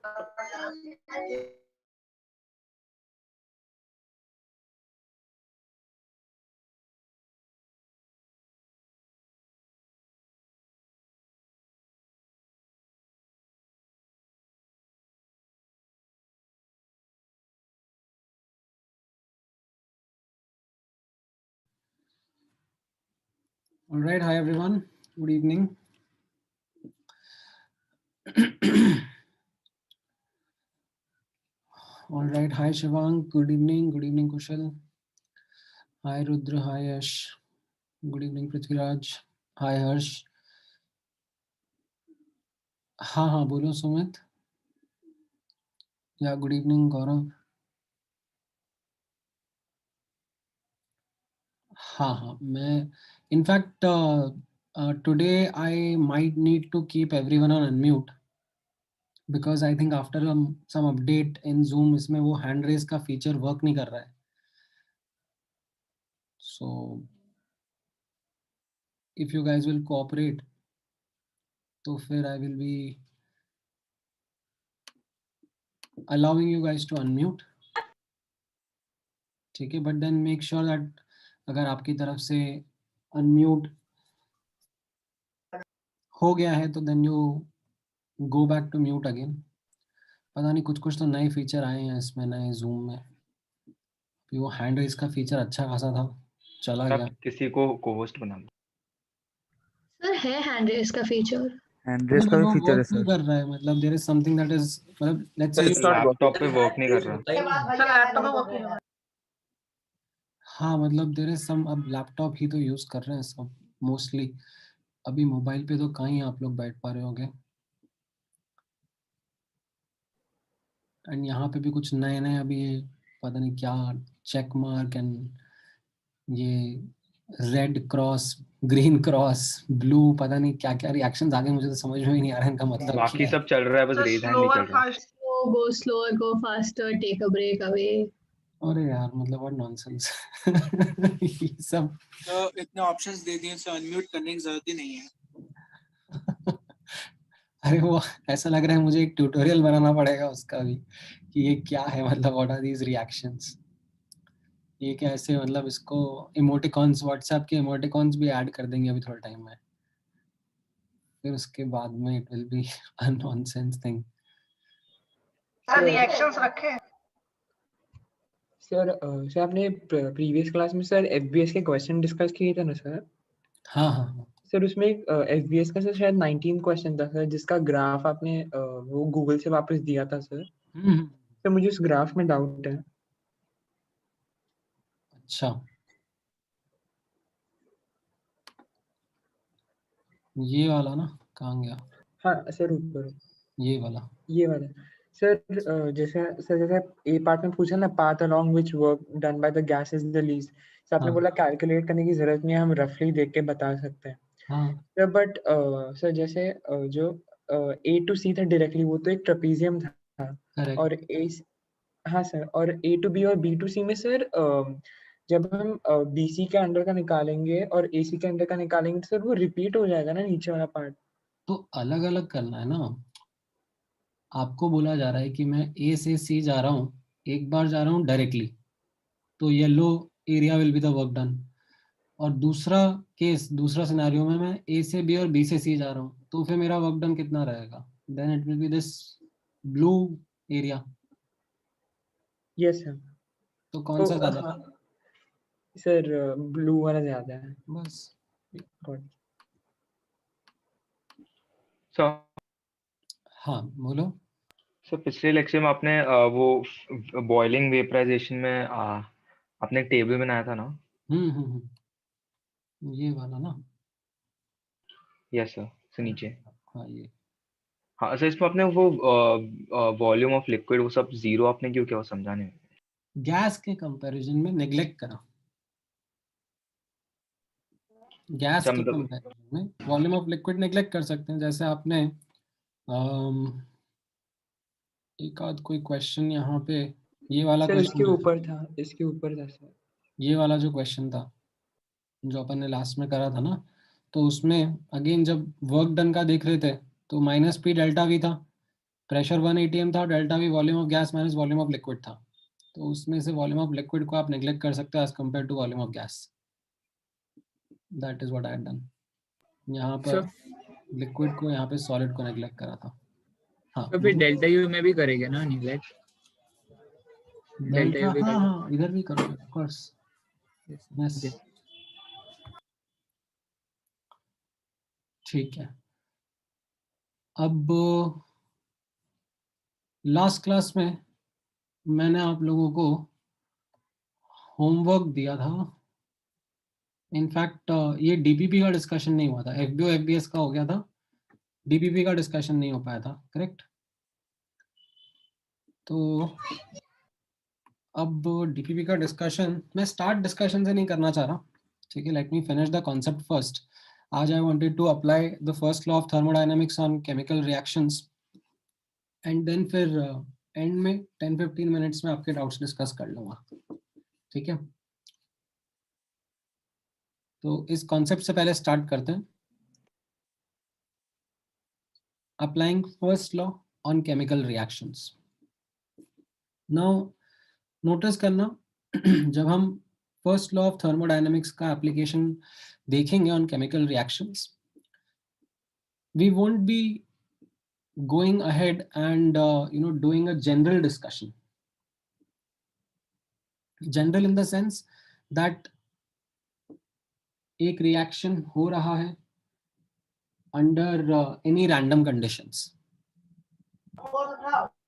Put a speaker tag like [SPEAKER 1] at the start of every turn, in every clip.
[SPEAKER 1] All right, hi everyone. Good evening. All right, hi Shivang. Good evening. Good evening, Kushal. Hi Rudra. Hi Yash. Good evening, Prithviraj. Hi Harsh. हाँ बोलो Sumit. Yeah, good evening, Gaurav. हाँ मैं in fact today I might need to keep everyone on unmute because I think after some update in Zoom इसमें वो hand raise का feature work नहीं कर रहा है. So if you guys will cooperate तो फिर I will be allowing you guys to unmute. ठीक है, but then make sure that अगर आपकी तरफ से unmute हो गया है तो then you go back to mute again. पता नहीं कुछ तो नए फीचर आए हैं इसमें, नए जूम में. वो हैंड रेज का फीचर अच्छा खासा था, चला गया.
[SPEAKER 2] किसी को को-होस्ट बना लो.
[SPEAKER 3] सर है हैंड रेज का फीचर.
[SPEAKER 4] हैंड रेज का भी फीचर है
[SPEAKER 1] सर. कर रहा है मतलब there is something that is मतलब लेट्स से
[SPEAKER 2] लैपटॉप पे वर्क नहीं कर रहा.
[SPEAKER 3] सर लैपटॉप पे वर्क नहीं कर रहा.
[SPEAKER 1] हाँ मतलब देयर इज सम, अब लैपटॉप ही तो यूज कर रहे हैं सब मोस्टली. अभी मोबाइल पे तो कहीं आप लोग बैठ पा रहे होगे. एंड यहाँ पे भी कुछ नए नए अभी ये पता नहीं क्या चेक मार्क एंड ये red cross, green cross, blue, पता नहीं क्या क्या रिएक्शंस आ गए. मुझे तो समझ में ही नहीं आ रहा है इनका मतलब.
[SPEAKER 2] बाकी सब चल रहा है, बस रेज हैंड नहीं चल रहा.
[SPEAKER 3] Go slower, go faster, take a break away.
[SPEAKER 1] अरे यार मतलब व्हाट नॉनसेंस. ये सब
[SPEAKER 5] तो इतने ऑप्शंस दे दिए तो अनम्यूट करने की जरूरत ही नहीं है.
[SPEAKER 1] अरे वो ऐसा लग रहा है मुझे एक ट्यूटोरियल बनाना पड़ेगा उसका भी कि ये क्या है, मतलब व्हाट आर दीज रिएक्शंस. ये कैसे मतलब इसको इमोटिकॉन्स, व्हाट्सएप के इमोटिकॉन्स भी ऐड कर देंगे अभी थोड़ा टाइम में. फिर उसके बाद में it will be a nonsense thing.
[SPEAKER 6] Sir reactions रखे
[SPEAKER 7] सर. सर आपने प्रीवियस क्लास में सर एफबीएस के क्वेश्चन डिस्कस किए थे ना सर.
[SPEAKER 1] हाँ
[SPEAKER 7] सर उसमें एफबीएस का सर शायद 19 क्वेश्चन था सर, जिसका ग्राफ आपने वो गूगल से वापस दिया था सर. सर मुझे उस ग्राफ में डाउट है.
[SPEAKER 1] अच्छा, ये वाला ना, कहाँ गया?
[SPEAKER 7] हाँ सर ऊपर
[SPEAKER 1] ये वाला
[SPEAKER 7] सर. जैसे ए पार्ट में पूछा ना, path along which work done by the gas is the least. Sir आपने बोला कैलकुलेट करने की जरूरत नहीं है, हम रफली देख के बता सकते हैं. सर बट सर जैसे जो ए टू सी था डायरेक्टली, वो तो एक ट्रेपीजियम था. और ए, हाँ सर, और ए टू बी और बी टू सी में सर जब हम बीसी के अंडर का निकालेंगे और एसी के अंडर का निकालेंगे तो सर वो रिपीट हो जाएगा ना नीचे वाला पार्ट.
[SPEAKER 1] तो अलग अलग करना है ना. आपको बोला जा रहा है कि मैं ए से सी जा रहा हूँ, एक बार जा रहा हूँ डायरेक्टली तो yellow area will be the work done. और दूसरा सिनेरियो में मैं ए से बी और बी से सी जा रहा हूँ तो फिर मेरा वर्क डन कितना रहेगा? Then it will be this blue area.
[SPEAKER 7] Yes sir.
[SPEAKER 1] तो कौन सा ज्यादा?
[SPEAKER 7] सर ब्लू वाला ज्यादा है
[SPEAKER 1] बस.
[SPEAKER 2] सर
[SPEAKER 1] हाँ बोलो.
[SPEAKER 2] सर पिछले लेक्चर में आपने वो बॉइलिंग वेपराइजेशन में आपने एक टेबल बनाया था ना.
[SPEAKER 1] ये वाला ना.
[SPEAKER 2] यस सर, से नीचे.
[SPEAKER 1] हाँ ये.
[SPEAKER 2] हाँ सर, इसमें आपने वो वॉल्यूम ऑफ लिक्विड वो सब जीरो आपने क्यों किया, वो समझाने में.
[SPEAKER 1] गैस के कंपैरिजन में नेग्लेक्ट करा. गैस के कंपैरिजन में वॉल्यूम ऑफ लिक्विड नेग्लेक्ट कर सकते हैं. जैसे आपने एक आध कोई क्वेश्चन यहाँ पे, ये वाला
[SPEAKER 7] सर
[SPEAKER 1] क्वेश्चन
[SPEAKER 7] इसके ऊपर था सर.
[SPEAKER 1] ये वाला जो क्वेश्चन था जो अपन ने लास्ट में करा था ना, तो उसमें अगेन जब वर्क डन का देख रहे थे तो माइनस पी डेल्टा वी था. प्रेशर 1 atm था, delta V volume of gas minus volume of liquid था, तो उसमें से वॉल्यूम ऑफ लिक्विड को आप नेग्लेक्ट कर सकते हो as compare to volume of gas. That is what I have done. यहाँ पर लिक्विड को, यहाँ पे सॉलिड को नेग्लेक्ट करा था. हाँ,
[SPEAKER 8] तो फिर डेल्टा यू में भी करेंगे ना नेग्लेक्ट?
[SPEAKER 1] डेल्टा,
[SPEAKER 8] डेल्टा
[SPEAKER 1] हाँ हाँ इधर भी करोगे ऑफ कोर्स. यस, ठीक है. अब लास्ट क्लास में मैंने आप लोगों को होमवर्क दिया था. इनफैक्ट ये डीपीपी का डिस्कशन नहीं हुआ था, एफबीओ एफबीएस का हो गया था, डीपीपी का डिस्कशन नहीं हो पाया था, करेक्ट? तो अब डीपीपी का डिस्कशन मैं स्टार्ट डिस्कशन से नहीं करना चाह रहा, ठीक है. Let me finish the concept first. आज I wanted to apply the first law of thermodynamics on chemical reactions, and then फिर एंड में 10-15 मिनट्स में आपके डाउट्स डिस्कस कर लूंगा, ठीक है. तो इस कॉन्सेप्ट से पहले स्टार्ट करते हैं. Applying first law on chemical reactions. Now notice करना, जब हम फर्स्ट लॉ ऑफ थर्मोडायनामिक्स का एप्लीकेशन देखेंगे on chemical reactions, we won't be going ahead and doing a general discussion. General in the sense that एक reaction हो रहा है under any random conditions.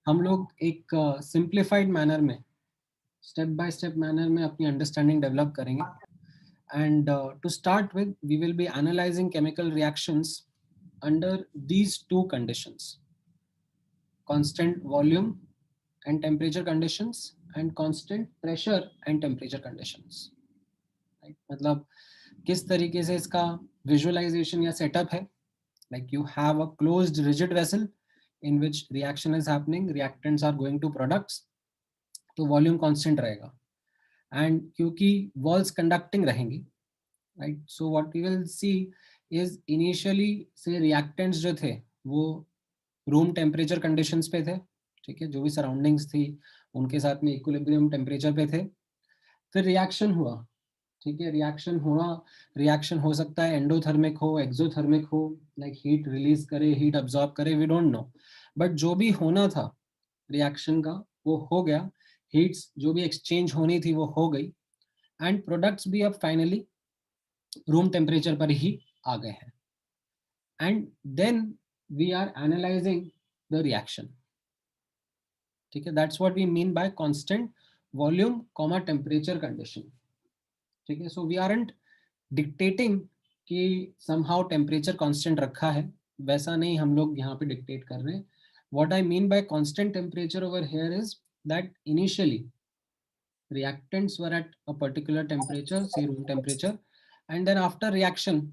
[SPEAKER 1] हम लोग एक simplified manner में, step by step manner में अपनी understanding develop करेंगे. And to start with, we will be analyzing chemical reactions under these two conditions: constant volume and temperature conditions and constant pressure and temperature conditions. Right? मतलब किस तरीके से इसका visualization या setup है. Like you have a closed rigid vessel in which reaction is happening, reactants are going to products, तो volume constant रहेगा. And क्योंकि walls conducting रहेंगी, right? So what we will see is initially से reactants जो थे वो room temperature conditions पे थे, ठीक है. जो भी सराउंडिंग्स थी उनके साथ में इक्विलिब्रियम टेम्परेचर पे थे. फिर रिएक्शन हुआ, ठीक है. रिएक्शन हो सकता है एंडोथर्मिक हो, एक्सोथर्मिक हो, लाइक हीट रिलीज करे, हीट अब्सॉर्ब करे, वी डोंट नो. बट जो भी होना था रिएक्शन का वो हो गया. हीट्स जो भी एक्सचेंज होनी थी वो हो गई, एंड प्रोडक्ट्स भी अब फाइनली रूम टेम्परेचर पर ही आ गए हैं. And then we are analyzing the reaction, ठीक है. That's what we mean by constant volume comma temperature condition, ठीक है. So we aren't dictating कि somehow temperature constant रखा है, वैसा नहीं हम लोग यहाँ पे dictate कर रहे हैं. What I mean by constant temperature over here is that initially reactants were at a particular temperature, say room temperature, and then after reaction,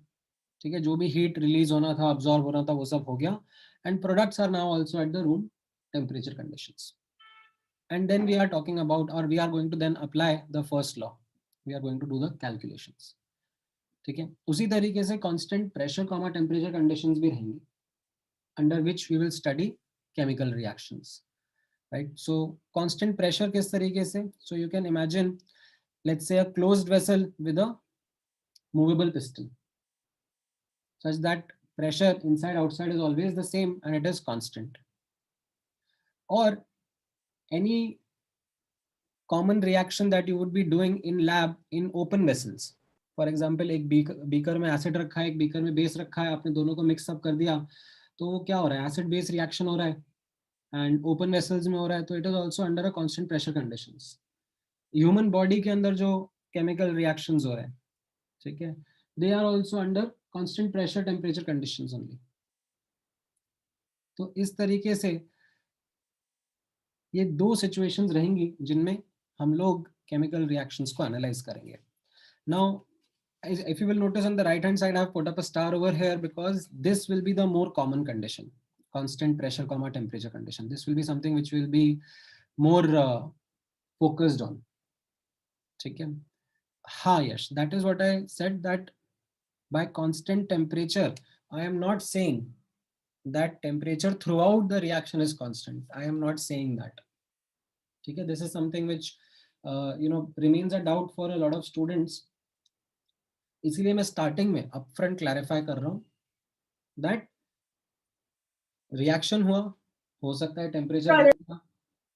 [SPEAKER 1] ठीक है, जो भी हीट रिलीज होना था, अब्सॉर्ब होना था, वो सब हो गया, end products are now also at the room temperature conditions. And then we are talking about, और we are going to then apply the first law, we are going to do the calculations, ठीक है. उसी तरीके से constant pressure comma temperature conditions भी रहेंगी, under which we will study chemical reactions, right. So constant pressure किस तरीके से, so you can imagine, let's say a closed vessel with a movable piston, such that pressure inside outside is always the same and it is constant. Or any common reaction that you would be doing in lab in open vessels. For example, एक beaker में acid रखा है, एक beaker में base रखा है, आपने दोनों को मिक्स अप कर दिया, तो वो क्या हो रहा है, एसिड बेस रिएक्शन हो रहा है, एंड ओपन वेसल्स में हो रहा है, तो it is also under a constant pressure conditions. Human body के अंदर जो केमिकल रिएक्शंस हो रहे हैं, ठीक है, they are also under constant pressure temperature conditions only. तो इस तरीके से ये दो सिचुएशंस रहेंगी जिनमें हम लोग केमिकल रिएक्शंस को एनालाइज करेंगे. Now if you will notice on the right hand side I have put up a star over here because this will be the more common condition, constant pressure comma temperature condition. This will be something which will be more focused on, ठीक है. हाँ यश, that is what I said, that by constant temperature I am not saying that temperature throughout the reaction is constant. I am not saying that. Okay, this is something which remains a doubt for a lot of students. इसीलिए मैं starting में upfront clarify कर रहा हूँ that reaction हुआ, हो सकता है टेम्परेचर,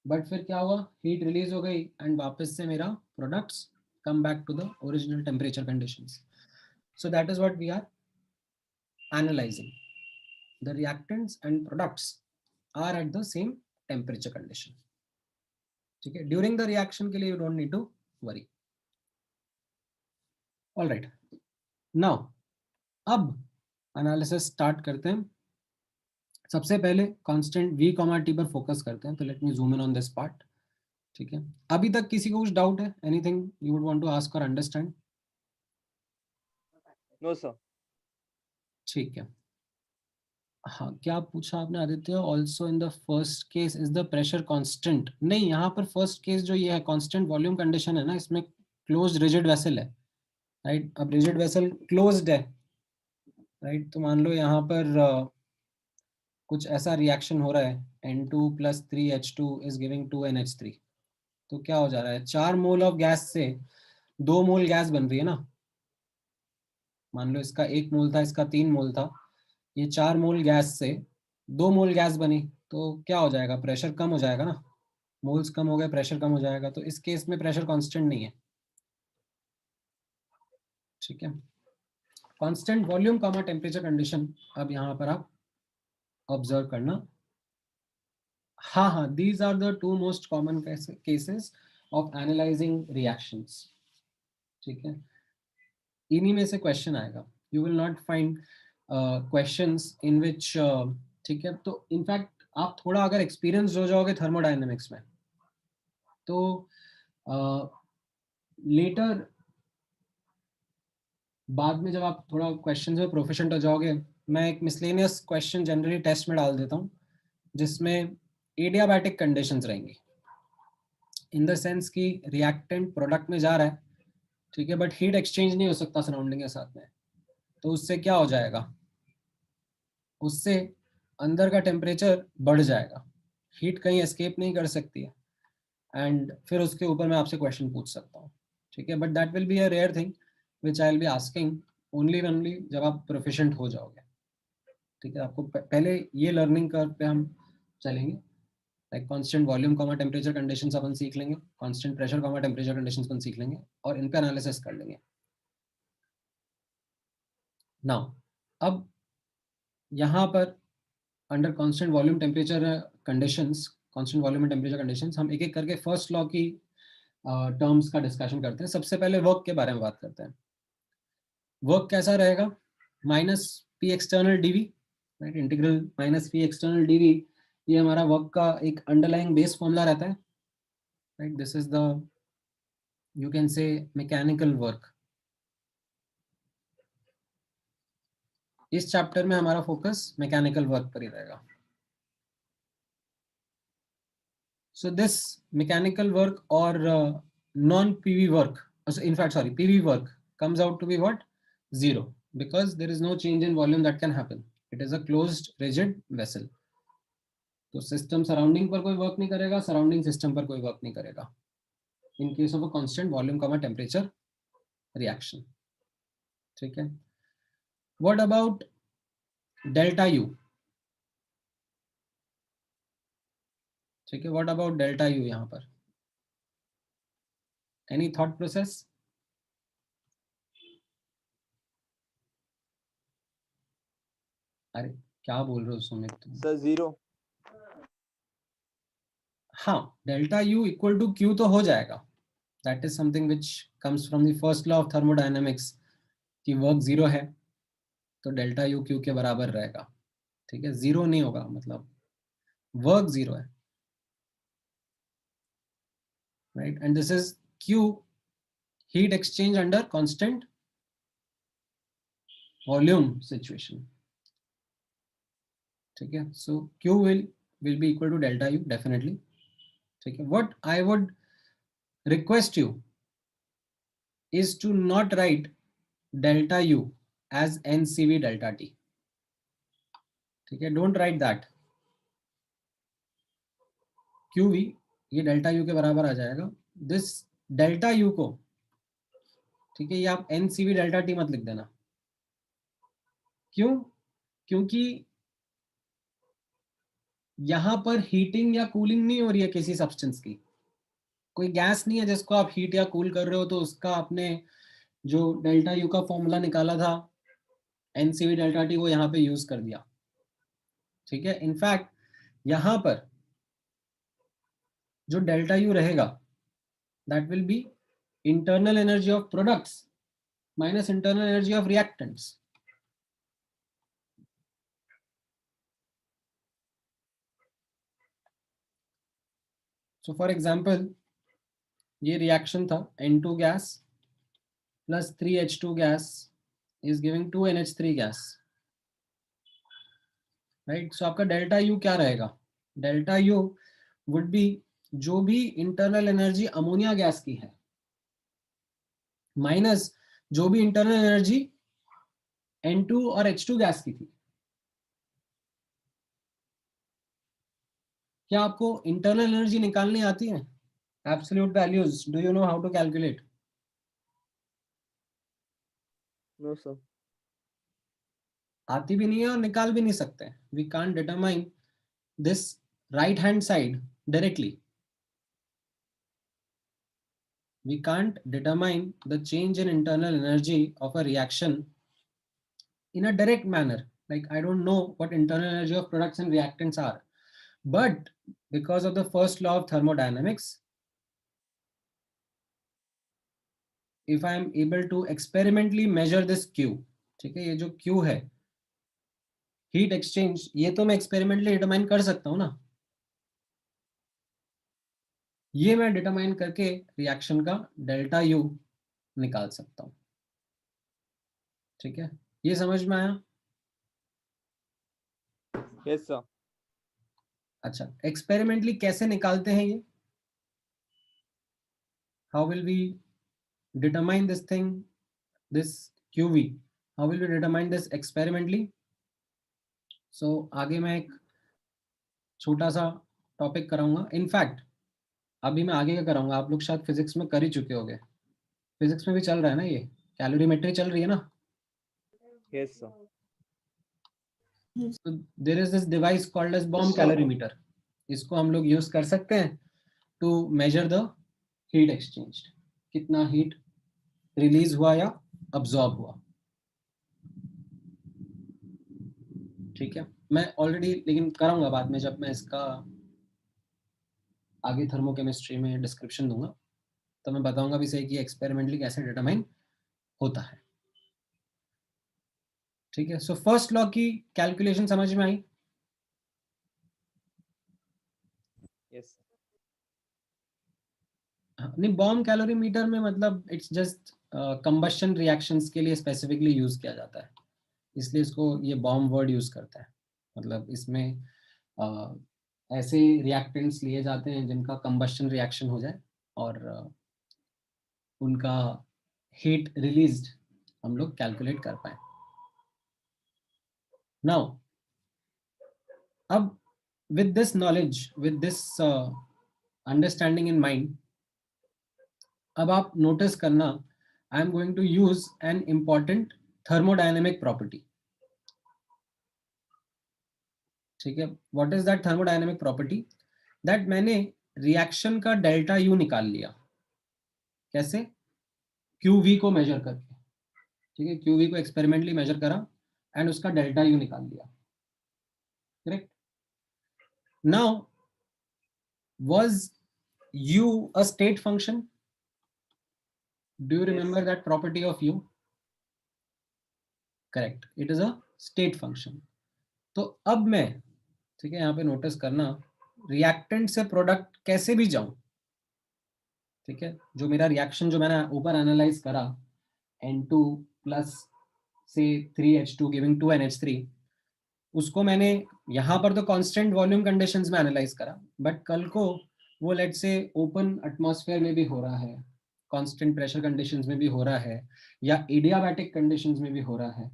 [SPEAKER 1] बट फिर क्या हुआ, हीट रिलीज हो गई एंड वापस से मेरा products come back to the original temperature conditions. So that is what we are analyzing. The reactants and products are at the same temperature condition. ठीक है, during the reaction के लिए you don't need to worry. All right. Now, अब analysis start करते हैं. सबसे पहले constant v, t पर फोकस करते हैं. तो let me zoom in on this part. ठीक है, अभी तक किसी को कुछ डाउट है? Anything you would want to ask or understand?
[SPEAKER 9] No sir.
[SPEAKER 1] ठीक है. हाँ, क्या पूछा आपने Aditya? Also in the first case is the pressure constant? नहीं, यहाँ पर फर्स्ट केस जो ये है कांस्टेंट वॉल्यूम कंडीशन है ना, इसमें क्लोज्ड रिजिड वेसल है, राइट? अब रिजिड वेसल क्लोज्ड है, राइट? तो मान लो यहाँ पर कुछ ऐसा रिएक्शन हो रहा है, N2 + 3H2 is giving 2NH3. तो क्या हो जा रहा है, 4 मोल ऑफ गैस से 2 मोल गैस बन रही है ना. मान लो इसका 1 मोल था, इसका 3 मोल था, ये 4 मोल गैस से 2 मोल गैस बनी, तो क्या हो जाएगा, प्रेशर कम हो जाएगा ना. मोल्स कम हो गए, प्रेशर कम हो जाएगा. तो इस केस में प्रेशर कांस्टेंट नहीं है. ठीक है, constant volume comma temperature condition अब यहाँ पर आप ऑब्जर्व करना. हाँ, these are the 2 most common cases of analysing reactions. ठीक है, इन्हीं में से क्वेश्चन आएगा. You will not find questions in which ठीक है, तो इनफैक्ट आप थोड़ा अगर एक्सपीरियंस हो जाओगे थर्मोडायनेमिक्स में, तो लेटर बाद में जब आप थोड़ा क्वेश्चंस में प्रोफिशिएंट हो जाओगे, मैं एक मिसलेनियस क्वेश्चन जनरली टेस्ट में डाल देता हूँ जिसमें एडियाबैटिक कंडीशंस रहेंगी, इन द सेंस कि रिएक्टेंट प्रोडक्ट में जा रहा है, ठीक है, बट हीट एक्सचेंज नहीं हो सकता सराउंडिंग के साथ में. तो उससे क्या हो जाएगा, उससे अंदर का टेम्परेचर बढ़ जाएगा, हीट कहीं एस्केप नहीं कर सकती है, एंड फिर उसके ऊपर मैं आपसे क्वेश्चन पूछ सकता हूँ. ठीक है, but that will be a rare thing which I will be asking only जब आप प्रोफिशिएंट हो जाओगे. ठीक है, आपको पहले ये लर्निंग कर्व पे हम चलेंगे. Like constant volume comma temperature conditions अपन सीख लेंगे, constant pressure comma temperature conditions अपन सीख लेंगे, और इनका एनालिसिस कर लेंगे. नाउ अब यहाँ पर under constant volume temperature conditions, constant volume and temperature conditions, हम एक एक करके फर्स्ट लॉ की टर्म्स का डिस्कशन करते हैं. सबसे पहले वर्क के बारे में बात करते हैं. वर्क कैसा रहेगा, -P external dV, right? Integral -P external dV, ये हमारा वर्क का एक अंडरलाइंग बेस फॉर्मूला रहता है, right? This is the, you can से, मैकेनिकल वर्क. इस चैप्टर में हमारा फोकस मैकेनिकल वर्क पर ही रहेगा. So this mechanical work or non-PV work, in fact, sorry, PV work comes out to be what? 0, because there is no change in volume that can happen. It is a closed, rigid vessel. तो system surrounding पर कोई work नहीं करेगा, surrounding system पर कोई work नहीं करेगा. In case of a constant volume comma temperature reaction. ठीक है. What about delta U? ठीक है, व्हाट अबाउट डेल्टा यू यहाँ पर? Any thought process? अरे क्या बोल रहे हो सुमित तुम?
[SPEAKER 9] सर 0.
[SPEAKER 1] हाँ, delta U equal to Q तो हो जाएगा. That is something which comes from the first law of thermodynamics कि वर्क 0 है तो डेल्टा यू क्यू के बराबर रहेगा. ठीक है, 0 नहीं होगा, मतलब वर्क 0 है, right? And this is Q, heat exchange under constant volume situation. ठीक है, so Q will be equal to delta U definitely. ठीक है, what I would request you is to not write delta U as NCV delta T. ठीक है, don't write that. QV ये delta U के बराबर आ जाएगा। दिस डेल्टा यू को, ठीक है, ये आप NCV डेल्टा टी मत लिख देना। क्यों? क्योंकि यहां पर हीटिंग या कूलिंग नहीं हो रही है किसी सब्सटेंस की, कोई गैस नहीं है जिसको आप हीट या कूल कर रहे हो, तो उसका आपने जो डेल्टा यू का फॉर्मूला निकाला था NCV डेल्टा टी वो यहाँ पे यूज कर दिया। ठीक है, इनफैक्ट यहां पर जो डेल्टा यू रहेगा that will be internal energy of products minus internal energy of reactants. So for example ये रिएक्शन था N2 gas plus 3H2 gas is giving 2NH3 gas, right. So आपका डेल्टा यू क्या रहेगा? Delta U would be जो भी internal energy ammonia gas की है minus जो भी इंटरनल एनर्जी N2 और H2 गैस की थी। क्या आपको इंटरनल एनर्जी निकालनी आती है? Absolute values, do you know how to calculate?
[SPEAKER 4] No sir.
[SPEAKER 1] आती भी नहीं है और निकाल भी नहीं सकते। We can't determine this right hand side directly. We can't determine the change in internal energy of a reaction in a direct manner. Like I don't know what internal energy of products and reactants are, but because of the first law of thermodynamics, if I am able to experimentally measure this Q, ठीक है, ये जो Q है heat exchange, ये तो मैं experimentally determine कर सकता हूँ ना, ये मैं डिटरमाइन करके रिएक्शन का डेल्टा यू निकाल सकता हूँ। ठीक है, ये समझ में आया?
[SPEAKER 4] Yes sir.
[SPEAKER 1] अच्छा, एक्सपेरिमेंटली कैसे निकालते हैं ये? How will we determine this thing, this QV? How will we determine this experimentally? So आगे मैं एक छोटा सा टॉपिक कराऊंगा। इनफैक्ट अभी मैं आगे क्या कराऊंगा, आप लोग शायद फिजिक्स में कर ही चुके होंगे, फिजिक्स में भी चल रहा है ना, ये कैलोरीमेट्री चल रही है ना।
[SPEAKER 4] Yes sir.
[SPEAKER 1] So there is this device called as bomb calorimeter. इसको हम लोग यूज कर सकते हैं to measure the heat exchange, कितना हीट रिलीज हुआ या अब्सॉर्ब हुआ। ठीक है, मैं ऑलरेडी लेकिन कराऊंगा बाद में, जब मैं इसका आगे थर्मोकेमिस्ट्री में डिस्क्रिप्शन दूंगा तो मैं बताऊंगा भी सही कि एक्सपेरिमेंटली कैसे डिटरमाइन होता है। ठीक है, सो फर्स्ट लॉ की कैलकुलेशन समझ में आई?
[SPEAKER 4] यस।
[SPEAKER 1] नहीं, बॉम्ब कैलोरीमीटर में मतलब इट्स जस्ट कंबशन रिएक्शंस के लिए स्पेसिफिकली यूज किया जाता है, इसलिए इसको ये बॉम्ब वर्ड यूज करता है। मतलब इसमें ऐसे रिएक्टेंट्स लिए जाते हैं जिनका कंबशन रिएक्शन हो जाए और उनका हीट रिलीज्ड हम लोग कैलकुलेट कर पाए। नाउ अब with this knowledge, with this understanding in mind, अब आप नोटिस करना, I am going to use an important thermodynamic property. ठीक है, what is that thermodynamic property? That मैंने रिएक्शन का डेल्टा यू निकाल लिया। कैसे? QV को मेजर करके। ठीक है, QV को एक्सपेरिमेंटली मेजर करा एंड उसका डेल्टा यू निकाल लिया। Correct? Now was U a state function? Do you remember that property of U? Correct, it is a state function. तो अब मैं, ठीक है, यहाँ पे नोटिस करना, रिएक्टेंट से प्रोडक्ट कैसे भी जाऊं, ठीक है, जो मेरा रिएक्शन जो मैंने ऊपर एनालाइज करा N2 प्लस से 3H2 गिविंग 2NH3, उसको मैंने यहाँ पर तो कांस्टेंट वॉल्यूम कंडीशंस में एनालाइज करा, बट कल को वो लेट से ओपन एटमॉस्फेयर में भी हो रहा है, कांस्टेंट प्रेशर कंडीशंस में भी हो रहा है, या एडियाबैटिक कंडीशंस में भी हो रहा है।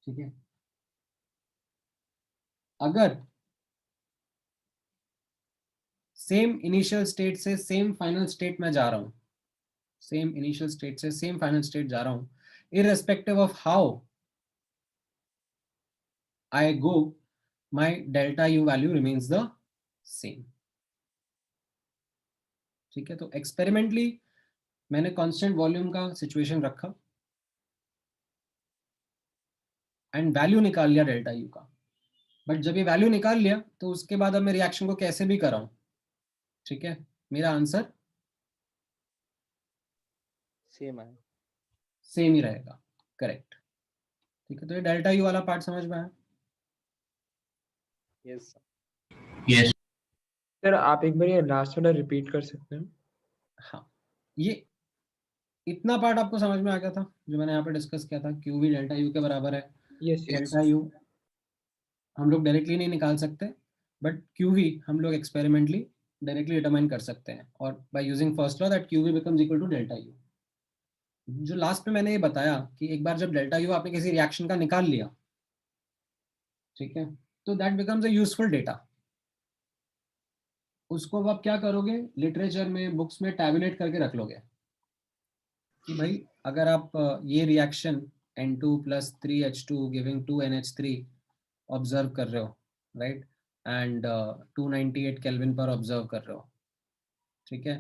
[SPEAKER 1] ठीक है, अगर सेम इनिशियल स्टेट से सेम फाइनल स्टेट में जा रहा हूं, सेम इनिशियल स्टेट से सेम फाइनल स्टेट जा रहा हूं, irrespective of how I go, my delta u value remains the same. ठीक है, तो एक्सपेरिमेंटली मैंने कांस्टेंट वॉल्यूम का सिचुएशन रखा एंड वैल्यू निकाल लिया डेल्टा यू का, बट जब ये वैल्यू निकाल लिया तो उसके बाद अब मैं रिएक्शन को कैसे भी कराऊं, ठीक है, मेरा आंसर
[SPEAKER 4] सेम है।
[SPEAKER 1] सेम ही रहेगा, करेक्ट। ठीक है, तो ये डेल्टा यू वाला पार्ट समझ में आया?
[SPEAKER 4] Yes sir.
[SPEAKER 7] सर आप एक बार ये लास्ट वाला रिपीट कर सकते हैं?
[SPEAKER 1] हाँ, ये इतना पार्ट आपको समझ में आ गया था जो मैंने यहाँ पे डिस्कस किया था, क्यू वी डेल्टा यू के बराबर है।
[SPEAKER 7] यस
[SPEAKER 1] डेल्टा यू हम लोग डायरेक्टली नहीं निकाल सकते, बट क्यू वी हम लोग एक्सपेरिमेंटली डायरेक्टली डिटरमाइन कर सकते हैं, और by using first law that Q V becomes equal to delta U. जो लास्ट में मैंने ये बताया कि एक बार जब डेल्टा यू आपने किसी रिएक्शन का निकाल लिया, ठीक है, तो that becomes a useful data. उसको अब आप क्या करोगे, लिटरेचर में, बुक्स में टैबुलेट करके रख लोगे कि भाई अगर आप ये reaction N2 + 3H2 giving 2NH3 observe कर रहे हो, राइट, एंड 298 केल्विन पर ऑब्जर्व कर रहे हो, ठीक है,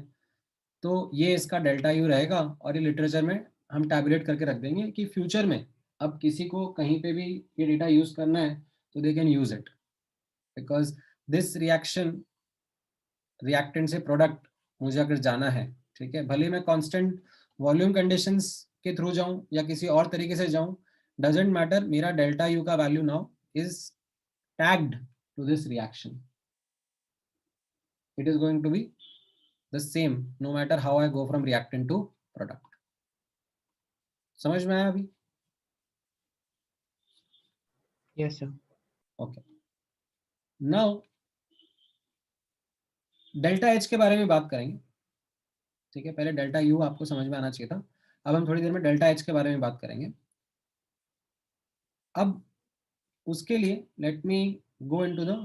[SPEAKER 1] तो ये इसका डेल्टा यू रहेगा, और ये लिटरेचर में हम टैबुलेट करके रख देंगे कि फ्यूचर में अब किसी को कहीं पे भी ये डेटा यूज करना है तो they can use it, because this reaction, reactant से प्रोडक्ट मुझे अगर जाना है, ठीक है, भले मैं कांस्टेंट वॉल्यूम कंडीशंस के थ्रू जाऊं या किसी और तरीके से जाऊं, डजंट मैटर, मेरा डेल्टा यू का value now is tagged to this reaction, it is going to be the same no matter how I go from reactant to product. समझ में आया अभी?
[SPEAKER 7] Yes sir.
[SPEAKER 1] Okay, now delta H के बारे में बात करेंगे, ठीक है, पहले डेल्टा यू आपको समझ में आना चाहिए था, अब हम थोड़ी देर में डेल्टा एच के बारे में बात करेंगे। अब उसके लिए let me go into the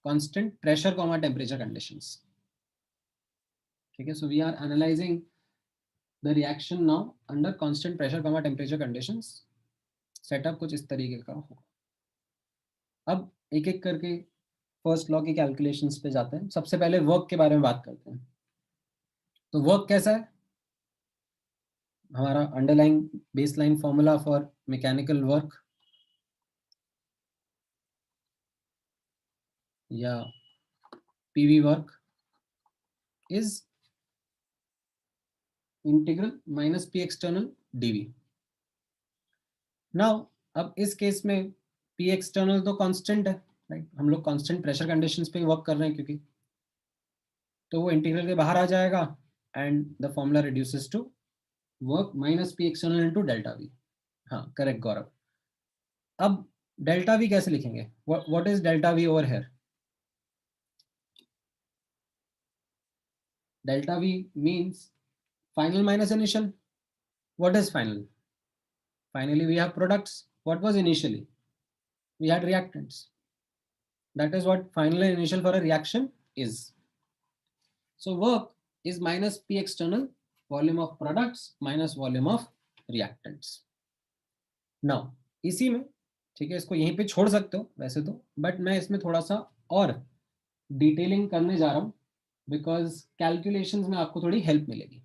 [SPEAKER 1] constant pressure comma temperature conditions, ठीक है, so we are analysing the reaction now under constant pressure comma temperature conditions. Setup कुछ इस तरीके का होगा। अब एक एक करके फर्स्ट लॉ की कैलकुलेशंस पे जाते हैं। सबसे पहले वर्क के बारे में बात करते हैं। तो वर्क कैसा है, हमारा underline baseline formula for mechanical work या PV work is integral minus P external dV. Now अब इस केस में पी एक्सटर्नल तो कांस्टेंट है, राइट, हम लोग कांस्टेंट प्रेशर कंडीशंस पे वर्क कर रहे हैं क्योंकि, तो वो इंटीग्रल के बाहर आ जाएगा and the formula reduces to work minus P external into delta V. हाँ करेक्ट गौरव। अब डेल्टा वी कैसे लिखेंगे, what is delta V over here? Delta V means final minus initial. What is final? Finally, we have products. What was initially? We had reactants. That is what final and initial for a reaction is. So work is minus P external, volume of products minus volume of reactants. Now, इसी में, ठीक है, इसको यहीं पे छोड़ सकते हो वैसे तो, बट मैं इसमें थोड़ा सा और डिटेलिंग करने जा रहा हूँ बिकॉज कैलकुलेशंस में आपको थोड़ी हेल्प मिलेगी,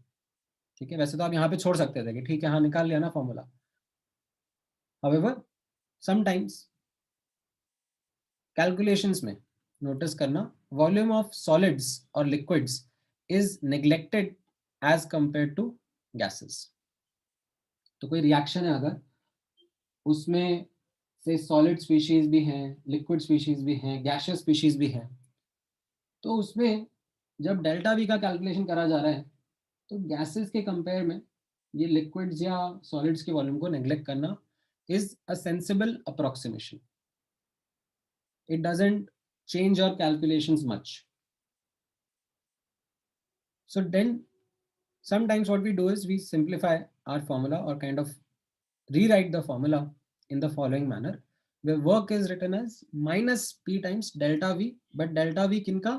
[SPEAKER 1] ठीक है। वैसे तो आप यहाँ पे छोड़ सकते थे कि ठीक है हाँ निकाल लिया ना फॉर्मूला, हाउएवर समटाइम्स कैलकुलेशंस में नोटिस करना वॉल्यूम ऑफ सॉलिड्स और liquids is neglected as compare to gases. तो कोई रिएक्शन है अगर उसमें से सॉलिड स्पीशीज भी हैं, लिक्विड स्पीशीज भी हैं, गैसियस स्पीशीज भी हैं, तो उसमें जब डेल्टा वी का कैलकुलेशन करा जा रहा है तो गैसेस के कंपेयर में ये लिक्विड्स या सॉलिड्स के वॉल्यूम को नेग्लेक्ट करना is a sensible approximation. It doesn't change your calculations much. So then sometimes what we do is we simplify our formula or kind of rewrite the formula in the following manner. where work is written as minus P times delta V, but delta V किनका?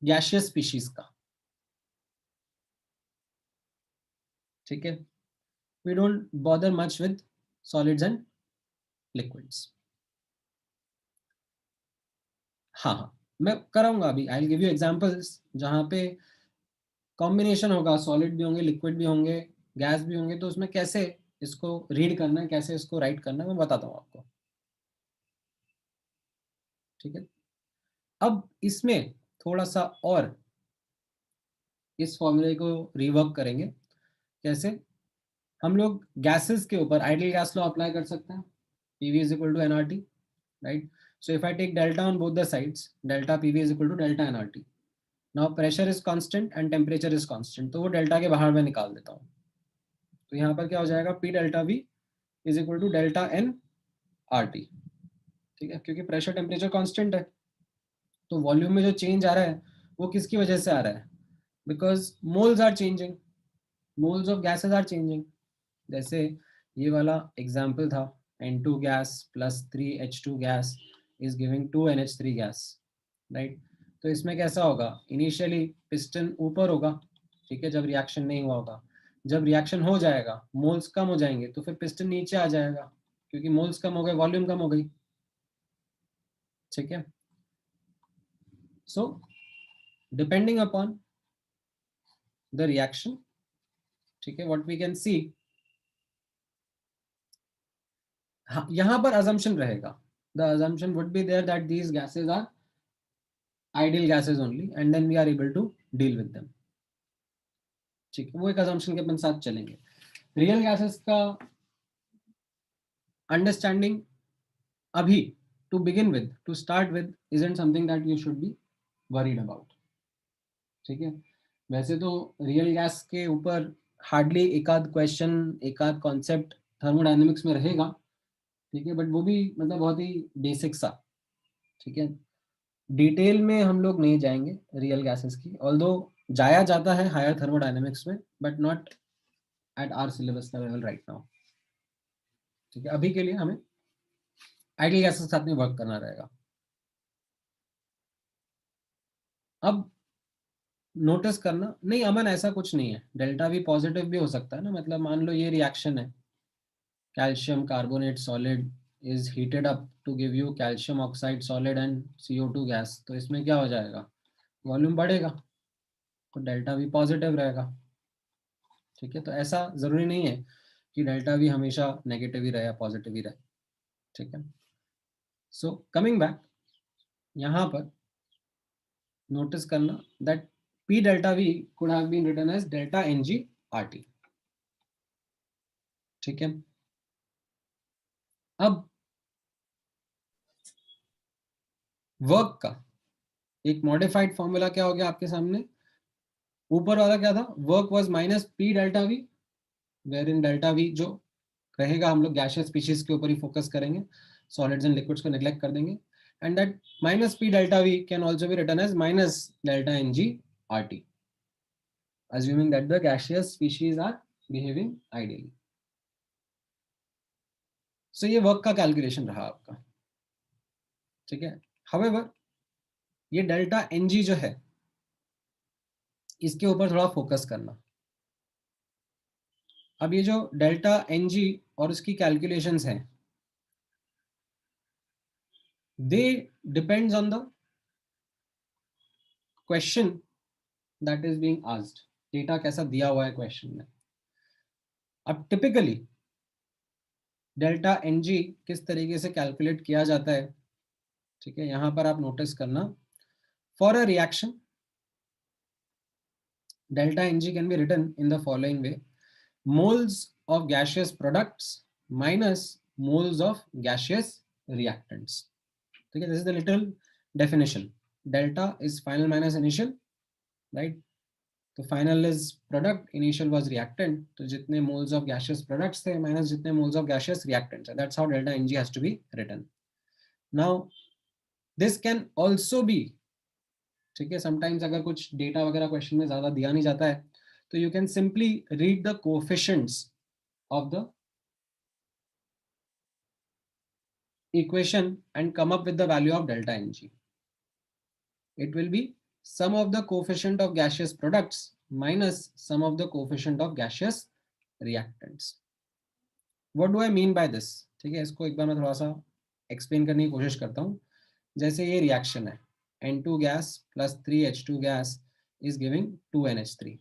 [SPEAKER 1] Gaseous species का. ठीक है? We don't bother much with solids and liquids. हाँ, मैं कराऊंगा अभी. I'll give you examples जहाँ पे कॉम्बिनेशन होगा, सॉलिड भी होंगे, लिक्विड भी होंगे, गैस भी होंगे, तो उसमें कैसे इसको रीड करना है, कैसे इसको राइट करना है, मैं बताता हूँ आपको. ठीक है? अब इसमें थोड़ा सा और इस फॉर्मूले को रिवर्क करेंगे. कैसे? हम लोग गैसेस के ऊपर आइडियल गैस लॉ अप्लाई कर सकते हैं. PV is equal to nRT, right? So if I take delta on both the sides, delta PV is equal to delta nRT. Now pressure is constant and temperature is constant. तो वो delta के बाहर मैं निकाल देता हूँ. तो यहाँ पर क्या हो जाएगा? P delta V is equal to delta N RT. ठीक है? क्योंकि प्रेशर टेम्परेचर कांस्टेंट है, तो वॉल्यूम में जो चेंज आ रहा है वो किसकी वजह से आ रहा है? Because moles are changing, moles of gases are changing. जैसे ये वाला एग्जाम्पल था, N2 gas plus 3H2 gas is giving 2NH3 gas, right? तो इसमें कैसा होगा? इनिशियली पिस्टन ऊपर होगा, ठीक है, जब रिएक्शन नहीं हुआ होगा. जब रिएक्शन हो जाएगा, मोल्स कम हो जाएंगे, तो फिर पिस्टन नीचे आ जाएगा, क्योंकि मोल्स कम हो गए, वॉल्यूम कम हो गई. ठीक है? So depending upon the reaction, ठीक है, व्हाट वी कैन सी, यहां पर assumption रहेगा. The assumption would be there that these gases are ideal gases only and then we are able to deal with them. ठीक है, वो एक assumption के अपन साथ चलेंगे. Real gases का understanding अभी to begin with, to start with, isn't something that you should be worried about. ठीक है? वैसे तो रियल गैस के ऊपर हार्डली एक आध क्वेश्चन, एक आध कॉन्सेप्ट थर्मोडायनेमिक्स में रहेगा. ठीक है, बट वो भी मतलब बहुत ही बेसिक सा. ठीक है, डिटेल में हम लोग नहीं जाएंगे रियल गैसेस की, ऑल्दो जाया जाता है हायर थर्मोडायनेमिक्स में, but not at our syllabus level right now. ठीक है, अभी के लिए हमें आइडियल गैसेस के साथ में वर्क करना रहेगा. अब नोटिस करना, नहीं अमन ऐसा कुछ नहीं है, डेल्टा भी पॉजिटिव भी हो सकता है ना. मतलब मान लो ये रिएक्शन है, calcium carbonate solid is heated up to give you calcium oxide solid and CO2 gas, तो इसमें क्या हो जाएगा? वॉल्यूम बढ़ेगा, तो डेल्टा भी पॉजिटिव रहेगा. ठीक है, तो ऐसा जरूरी नहीं है कि डेल्टा भी हमेशा नेगेटिव ही रहे या पॉजिटिव ही रहे. ठीक है, सो कमिंग बैक, यहाँ पर नोटिस करना that P delta V could have been written as delta NG RT. ठीक है, अब वर्क का एक मॉडिफाइड फॉर्मूला क्या हो गया आपके सामने? ऊपर वाला क्या था? Work was minus P delta V, where in delta V जो रहेगा, हम लोग गैसियस स्पीशीज के ऊपर ही फोकस करेंगे, सॉलिड्स एंड लिक्विड्स को नेग्लेक्ट कर देंगे. And that minus P delta V can also be written as minus delta NG RT, assuming that the gaseous species are behaving ideally. So ये work का calculation रहा आपका. ठीक है, however ये डेल्टा NG जो है, इसके ऊपर थोड़ा फोकस करना. अब ये जो डेल्टा NG और उसकी कैलकुलेशंस हैं, they depends on the question that is being asked. Data कैसा दिया हुआ है क्वेश्चन में. अब टिपिकली डेल्टा NG किस तरीके से कैलकुलेट किया जाता है? ठीक है, यहां पर आप नोटिस करना, for a reaction delta NG can be written in the following way: moles of gaseous products minus moles of gaseous reactants. ठीक है, this is the little definition. Delta is final minus initial, right? तो final is product, initial was reactant. तो जितने moles of gaseous products थे minus जितने moles of gaseous reactants है, that's how delta NG has to be written. Now this can also be, ठीक है, sometimes अगर कुछ डेटा वगैरह क्वेश्चन में ज्यादा दिया नहीं जाता है, तो you can simply read the coefficients of the equation and come up with the value of delta Ng. It will be sum of the coefficient of gaseous products minus sum of the coefficient of gaseous reactants. What do I mean by this? ठीक है, इसको एक बार मैं थोड़ा सा explain करने की कोशिश करता हूँ. जैसे ये रिएक्शन है, N2 gas plus 3H2 gas is giving 2NH3.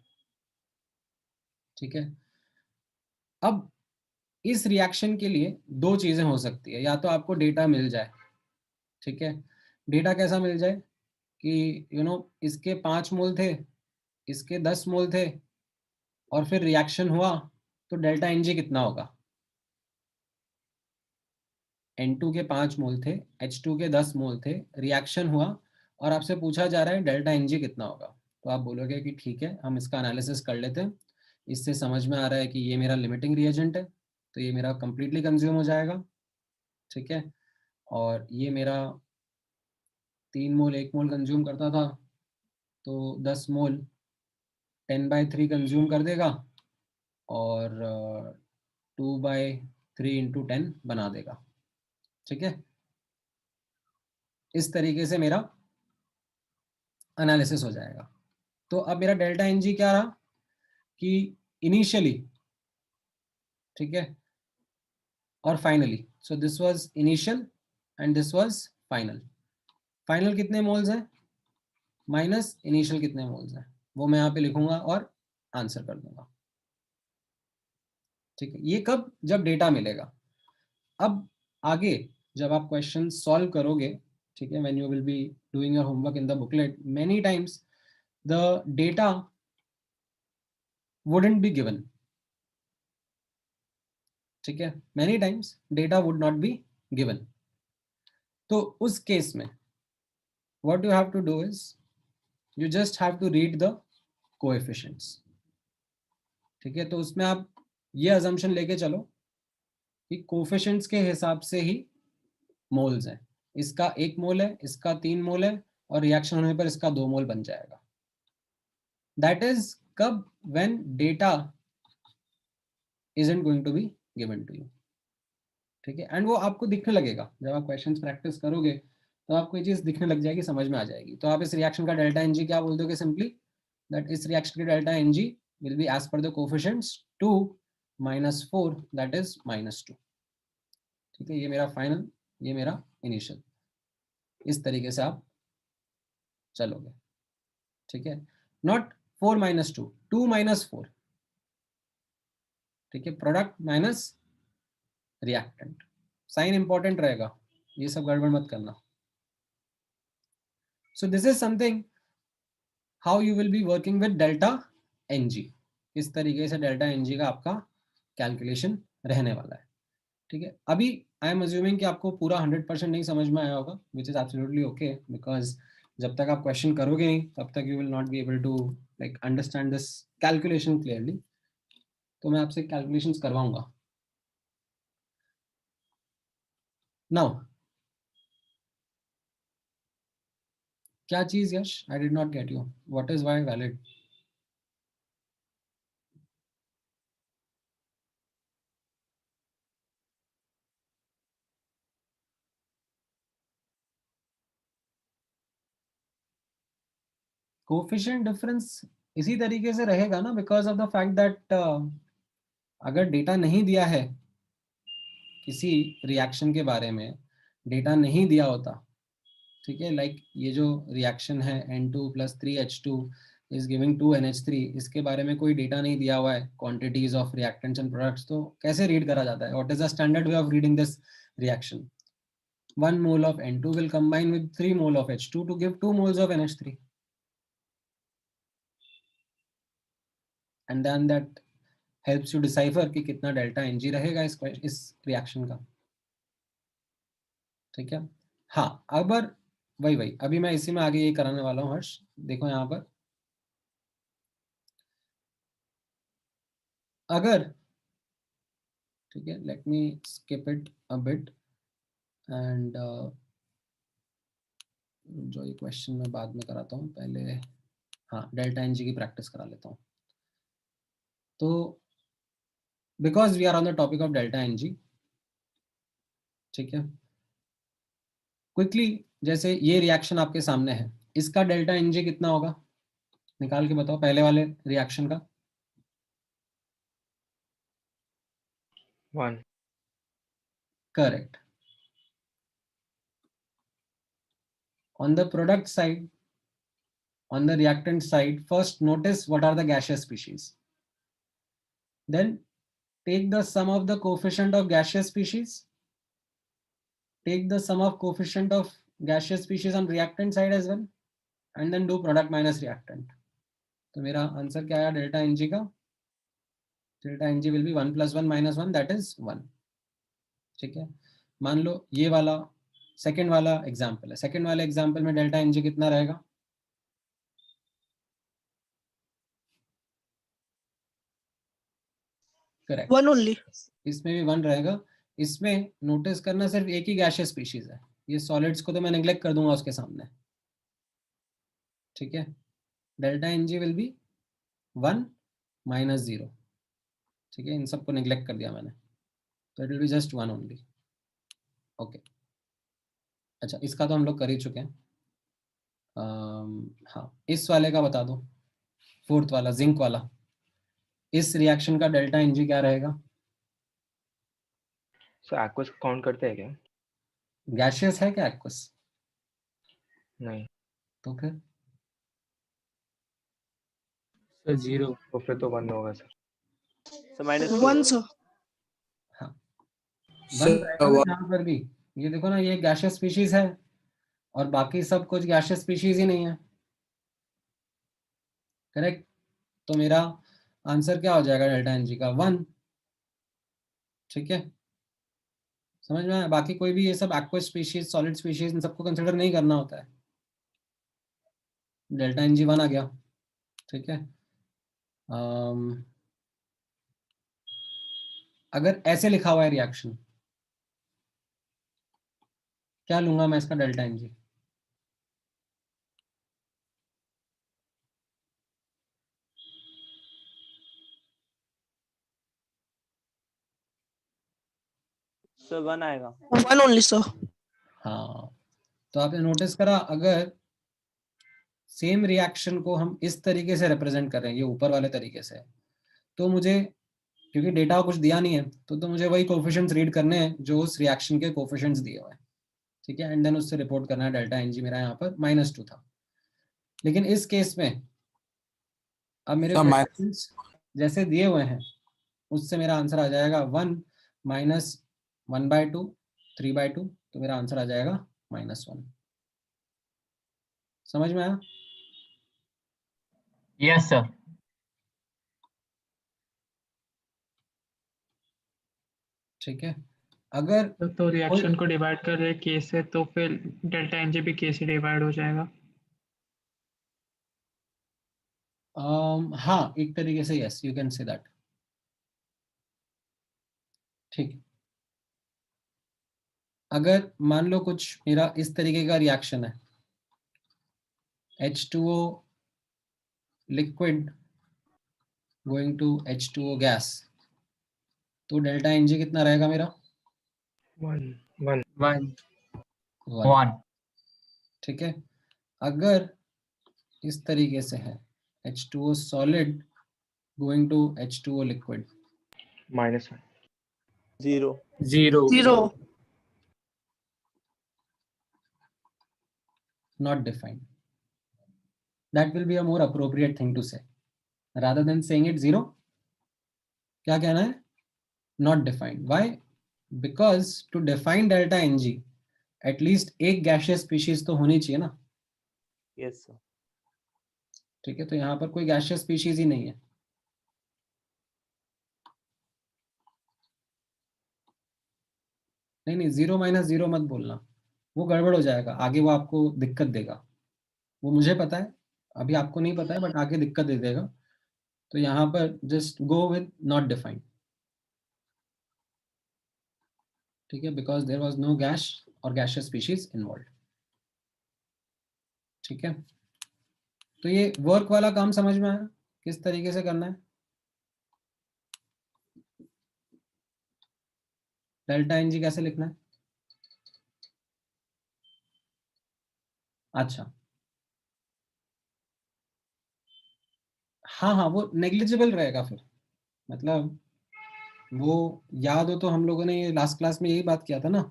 [SPEAKER 1] ठीक है, अब इस रिएक्शन के लिए दो चीजें हो सकती है. या तो आपको डेटा मिल जाए, ठीक है, डेटा कैसा मिल जाए कि इसके 5 मोल थे, इसके 10 मोल थे, और फिर रिएक्शन हुआ तो डेल्टा Ng कितना होगा. N2 के 5 मोल थे, H2 के 10 मोल थे, रिएक्शन हुआ और आपसे पूछा जा रहा है डेल्टा Ng कितना होगा. तो आप बोलोगे कि ठीक है, हम इसका एनालिसिस कर लेते हैं. इससे समझ में आ रहा है कि ये मेरा लिमिटिंग रिएजेंट है, तो ये मेरा कंप्लीटली कंज्यूम हो जाएगा. ठीक है, और ये मेरा 3 मोल 1 मोल कंज्यूम करता था, तो 10 मोल 10/3 कंज्यूम कर देगा और 2/3 इंटू 10 बना देगा. ठीक है, इस तरीके से मेरा एनालिसिस हो जाएगा. तो अब मेरा डेल्टा Ng क्या रहा कि इनिशियली, ठीक है, और finally. So this was initial and this was final. Final कितने मोल्स हैं माइनस इनिशियल कितने मोल्स हैं, वो मैं यहाँ पे लिखूंगा और आंसर कर दूंगा. ठीक है, ये कब, जब डेटा मिलेगा. अब आगे जब आप क्वेश्चन सॉल्व करोगे, ठीक है, when you will be doing your homework in the booklet, many times the data wouldn't be given. ठीक है, many times data would not be given. तो उस केस में what you have to do is you just have to read the coefficients. ठीक है, तो उसमें आप ये अजम्पशन लेके चलो कि कोफिशिएंट्स के हिसाब से ही मोल्स हैं. इसका 1 मोल है, इसका 3 मोल है, और रिएक्शन होने पर इसका 2 मोल बन जाएगा. दैट इज कब, when data isn't going to be given to you. ठीक है, एंड वो आपको दिखने लगेगा जब आप क्वेश्चंस प्रैक्टिस करोगे, तो आपको ये चीज दिखने लग जाएगी, समझ में आ जाएगी. तो आप इस रिएक्शन का डेल्टा Ng क्या बोल दोगे, सिंपली दैट इस रिएक्शन का delta Ng will be as per the coefficients 2 - 4 that is -2. ठीक है, ये मेरा फाइनल, ये मेरा इनिशियल. इस तरीके से आप चलोगे. ठीक है, नॉट 4 - 2, 2 - 4. ठीक है, product minus reactant. Sign important रहेगा, ये सब गड़बड़ मत करना. So this is something how you will be working with delta Ng. इस तरीके से डेल्टा Ng का आपका कैलकुलेशन रहने वाला है. ठीक है, अभी आई एम अज्यूमिंग कि आपको पूरा 100% नहीं समझ में आया होगा, which is absolutely okay, because जब तक आप क्वेश्चन करोगे नहीं तब तक you will not be able to like understand this calculation clearly. तो मैं आपसे कैलकुलेशंस करवाऊंगा. नाउ क्या चीज Yash, I did not get you, what is Y valid. Coefficient difference इसी तरीके से रहेगा ना, because of the fact that अगर डेटा नहीं दिया है किसी रिएक्शन के बारे में, डेटा नहीं दिया होता, ठीक है, लाइक ये जो रिएक्शन है N2 + 3H2 is giving 2NH3, इसके बारे में कोई डेटा नहीं दिया हुआ है, quantities of reactants and products, तो कैसे रीड करा जाता है. What is the standard way of reading this reaction. 1 mole of N2 will combine with 3 mole of H2 to give 2 moles of NH3. And then that helps you decipher कि कितना delta Ng रहेगा इस reaction का. ठीक है, हाँ, अगर वही अभी मैं इसी में आगे ये कराने वाला हूँ हर्ष. देखो यहाँ पर अगर, ठीक है, let me skip it a bit and जो ये क्वेश्चन मैं बाद में कराता हूँ, पहले हाँ डेल्टा Ng की प्रैक्टिस करा लेता हूँ. तो because we are on the topic of delta Ng, ठीक है, क्विकली, जैसे ये रिएक्शन आपके सामने है, इसका डेल्टा एनजी कितना होगा, निकाल के बताओ पहले वाले रिएक्शन का।
[SPEAKER 2] 1.
[SPEAKER 1] Correct. On the product side, on the reactant side, first notice what are the gaseous species. Then take the sum of the coefficient of gaseous species. Take the sum of coefficient of gaseous species on reactant side as well, and then do product minus reactant. तो मेरा answer क्या आया delta NG का? Delta NG will be 1 + 1 - 1, that is 1। ठीक है, मान लो ये वाला सेकेंड वाला एग्जाम्पल है। सेकेंड वाले एग्जाम्पल में डेल्टा एनजी कितना रहेगा? Correct,
[SPEAKER 6] 1 only.
[SPEAKER 1] इसमें भी 1 रहेगा। इसमें नोटिस करना सिर्फ एक ही गैशियस स्पीशीज है, ये सॉलिड्स को तो मैं नेग्लेक्ट कर दूंगा उसके सामने। ठीक है, डेल्टा एनजी विल बी 1 - 0। ठीक है, इन सबको नेग्लेक्ट कर दिया मैंने, तो it will be just 1 only. Okay, अच्छा इसका तो हम लोग कर ही चुके हैं। हाँ, इस वाले का बता दो, फोर्थ वाला जिंक वाला, इस रिएक्शन का डेल्टा एनजी क्या रहेगा?
[SPEAKER 2] सो एक्वस काउंट करते हैं क्या?
[SPEAKER 1] गैशियस है क्या एक्वस?
[SPEAKER 2] नहीं,
[SPEAKER 1] तो फिर
[SPEAKER 8] सर 0।
[SPEAKER 2] तो फिर तो 1 होगा सर।
[SPEAKER 4] So minus
[SPEAKER 6] 1
[SPEAKER 4] 2.
[SPEAKER 6] sir.
[SPEAKER 1] हाँ, 1 रहेगा ना यहाँ पर भी। ये देखो ना, ये गैशियस स्पीशीज है और बाकी सब कुछ गैशियस स्पीशीज ही नहीं है। करेक्ट, तो मेरा आंसर क्या हो जाएगा डेल्टा एनजी का? 1। ठीक है, समझ में आया? बाकी कोई भी ये सब एक्वस स्पीशीज, सॉलिड स्पीशीज, इन सबको कंसिडर नहीं करना होता है। डेल्टा एनजी 1 आ गया। ठीक है, अगर ऐसे लिखा हुआ है रिएक्शन, क्या लूंगा मैं इसका डेल्टा एनजी?
[SPEAKER 4] So 1 आएगा।
[SPEAKER 6] 1 only sir.
[SPEAKER 1] हाँ, तो आपने नोटिस करा, अगर सेम रिएक्शन को हम इस तरीके से रिप्रेजेंट कर रहे हैं, ये ऊपर वाले तरीके से, तो मुझे, क्योंकि डेटा कुछ दिया नहीं है, तो मुझे वही कोफिशिएंट्स रीड करने हैं जो उस रिएक्शन के कोफिशिएंट्स दिए हुए हैं। ठीक है, एंड देन उससे रिपोर्ट करना है। डेल्टा एनजी मेरा यहाँ पर -2 था, लेकिन इस केस में अब मेरे कोफिशिएंट्स जैसे दिए हुए हैं उससे मेरा आंसर आ जाएगा 1 - 1/2, 3/2, तो मेरा आंसर आ जाएगा -1। समझ में आया?
[SPEAKER 8] Yes sir.
[SPEAKER 1] ठीक है, अगर
[SPEAKER 9] तो रिएक्शन को डिवाइड कर रहे के से, तो फिर डेल्टा एनजी भी के से डिवाइड हो जाएगा।
[SPEAKER 1] हाँ, एक तरीके से yes, you can say that. ठीक, अगर मान लो कुछ मेरा इस तरीके का रिएक्शन है, H2O liquid going to H2O gas, तो डेल्टा एनजी कितना रहेगा मेरा?
[SPEAKER 2] 1.
[SPEAKER 8] 1।
[SPEAKER 1] ठीक है, अगर इस तरीके से है H2O solid going to H2O liquid,
[SPEAKER 2] -1.
[SPEAKER 4] 0.
[SPEAKER 6] 0.
[SPEAKER 1] not defined. That will be a more appropriate thing to say rather than saying it 0. क्या कहना है? Not defined. Why? Because to define delta Ng, at least एक gaseous species तो होनी चाहिए ना।
[SPEAKER 4] Yes sir.
[SPEAKER 1] ठीक है, तो यहाँ पर कोई gaseous species ही नहीं है। नहीं, 0 - 0 मत बोलना, वो गड़बड़ हो जाएगा, आगे वो आपको दिक्कत देगा। वो मुझे पता है, अभी आपको नहीं पता है, बट आगे दिक्कत दे देगा। तो यहाँ पर just go with not defined. ठीक है, because there was no gas और गैशियस स्पीशीज इन्वॉल्व। ठीक है, तो ये वर्क वाला काम समझ में आया किस तरीके से करना है? डेल्टा एनजी कैसे लिखना है? अच्छा, हाँ हाँ, वो नेग्लिजिबल रहेगा फिर, मतलब वो याद हो तो हम लोगों ने ये लास्ट क्लास में यही बात किया था ना।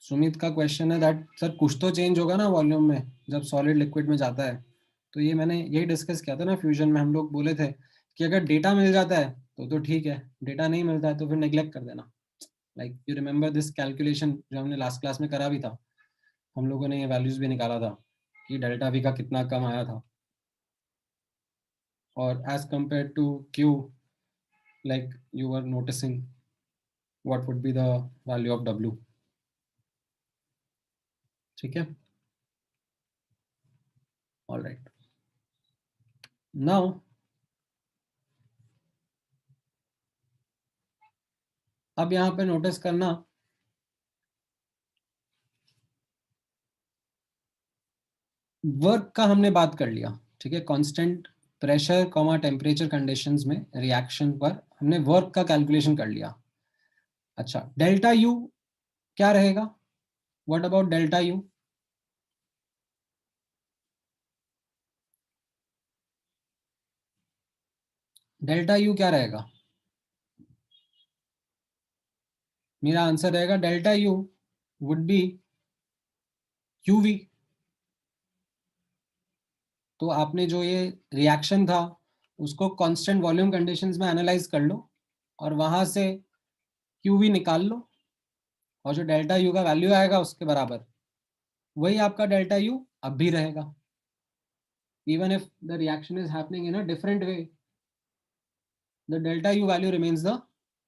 [SPEAKER 1] सुमित का क्वेश्चन है दैट सर कुछ तो चेंज होगा ना वॉल्यूम में जब सॉलिड लिक्विड में जाता है। तो ये मैंने यही डिस्कस किया था ना, फ्यूजन में हम लोग बोले थे कि अगर डेटा मिल जाता है तो ठीक है, डेटा नहीं मिलता है तो फिर नेग्लेक्ट कर देना। Like you remember this calculation जो हमने लास्ट क्लास में करा भी था, हम लोगों ने ये वैल्यूज भी निकाला था कि डेल्टा वी का कितना कम आया था, और as compare to Q, like you are noticing what would be the value of W. ठीक है, ऑल राइट। नाउ अब यहाँ पे नोटिस करना, वर्क का हमने बात कर लिया, ठीक है। Constant pressure comma temperature conditions में रिएक्शन पर हमने वर्क का कैलकुलेशन कर लिया। अच्छा, डेल्टा यू क्या रहेगा? What about delta U? Delta U क्या रहेगा? मेरा आंसर रहेगा delta U would be UV. तो आपने जो ये रिएक्शन था उसको कांस्टेंट वॉल्यूम कंडीशंस में एनालाइज कर लो और वहां से क्यूवी निकाल लो, और जो डेल्टा यू का वैल्यू आएगा उसके बराबर वही आपका डेल्टा यू अब भी रहेगा, even if the reaction is happening in a different way, the delta u value remains the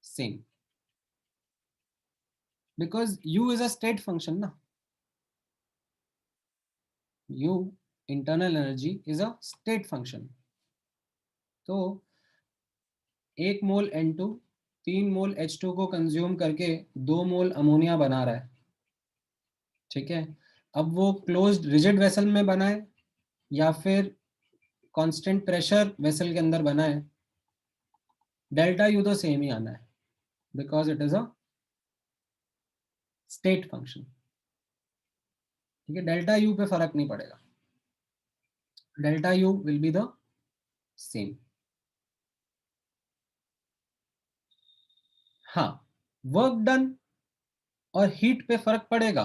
[SPEAKER 1] same because u is a state function na. U, internal energy, is a state function. तो 1 मोल N2 3 मोल H2 को consume करके 2 मोल ammonia बना रहा है, ठीक है। अब वो क्लोज्ड रिजिड वेसल में बनाए या फिर कांस्टेंट प्रेशर वेसल के अंदर बनाए, डेल्टा यू तो सेम ही आना है because it is a state function, ठीक है। डेल्टा यू पे फर्क नहीं पड़ेगा, delta U will be the same. हाँ, वर्क डन और हीट पे फर्क पड़ेगा।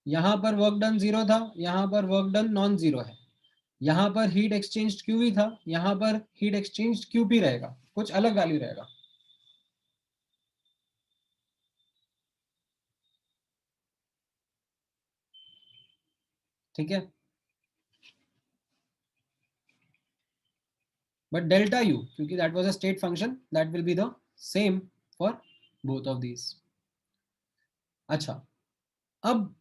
[SPEAKER 1] यहां पर वर्क डन 0 था, यहां पर वर्क डन नॉन जीरो है। यहां पर हीट एक्सचेंज क्यूवी था, यहां पर हीट एक्सचेंज क्यूपी रहेगा, कुछ अलग वैल्यू रहेगा। ठीक है, बट डेल्टा यू क्योंकि that was a state function, that will be the same for both of these. अच्छा, अब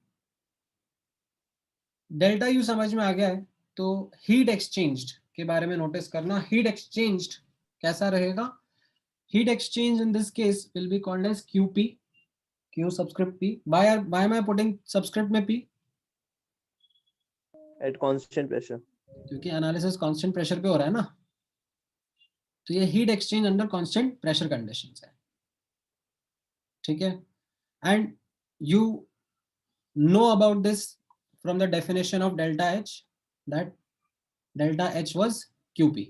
[SPEAKER 1] डेल्टा यू समझ में आ गया है तो हीट एक्सचेंज्ड के बारे में नोटिस करना। हीट एक्सचेंज्ड कैसा रहेगा? Heat exchange in this case will be called as QP, Q subscript P. Why am I putting subscript में P?
[SPEAKER 4] At constant pressure.
[SPEAKER 1] क्योंकि एनालिसिस कांस्टेंट प्रेशर पे हो रहा है ना, तो ये heat exchange under constant pressure conditions है, ठीक है। And you know about this from the definition of delta H, that delta H was QP,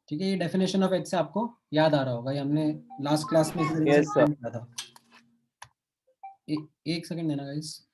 [SPEAKER 1] ठीक है। ये डेफिनेशन ऑफ एच से आपको याद आ रहा होगा, ये हमने लास्ट क्लास में इस तरीके से
[SPEAKER 4] Yes, sir.
[SPEAKER 1] किया था। एक सेकंड देना guys.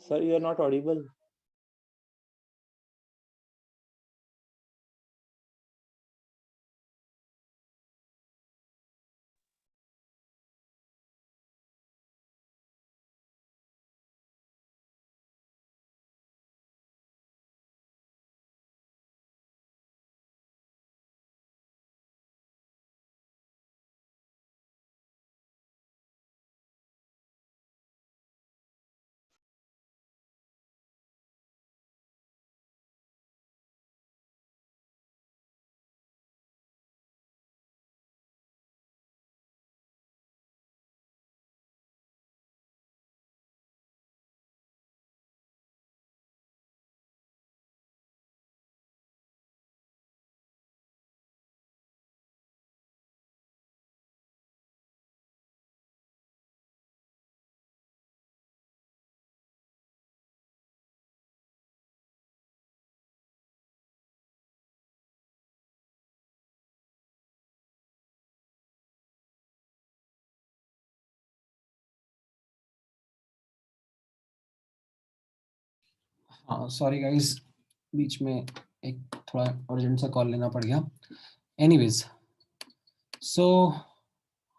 [SPEAKER 4] Sir, you are not audible.
[SPEAKER 1] हाँ सॉरी गाइस, बीच में एक थोड़ा अर्जेंट सा कॉल लेना पड़ गया। एनीवेज, सो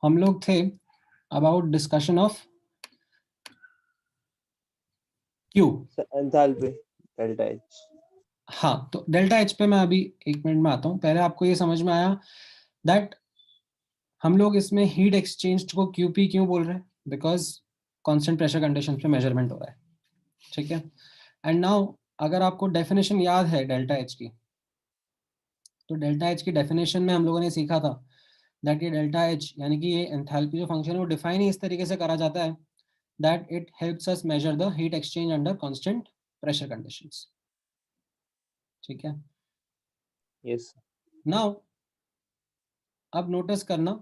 [SPEAKER 1] हम लोग थे about discussion of Q.
[SPEAKER 4] Enthalpy delta H.
[SPEAKER 1] हाँ, तो डेल्टा एच पे मैं अभी 1 मिनट में आता हूँ। पहले आपको ये समझ में आया दैट हम लोग इसमें हीट एक्सचेंज को क्यूपी क्यों बोल रहे हैं? बिकॉज कांस्टेंट प्रेशर कंडीशन पे मेजरमेंट हो रहा है, ठीक है। एंड नाउ अगर आपको डेफिनेशन याद है डेल्टा एच की, तो डेल्टा एच की डेफिनेशन में हम लोगों ने सीखा था दैट ये डेल्टा एच यानी कि ये एंथैल्पी जो फंक्शन है वो डिफाइन ही इस तरीके से करा जाता है that it helps us major the heat exchange under constant pressure conditions, ठीक है।
[SPEAKER 4] यस।
[SPEAKER 1] नाउ अब नोटिस करना,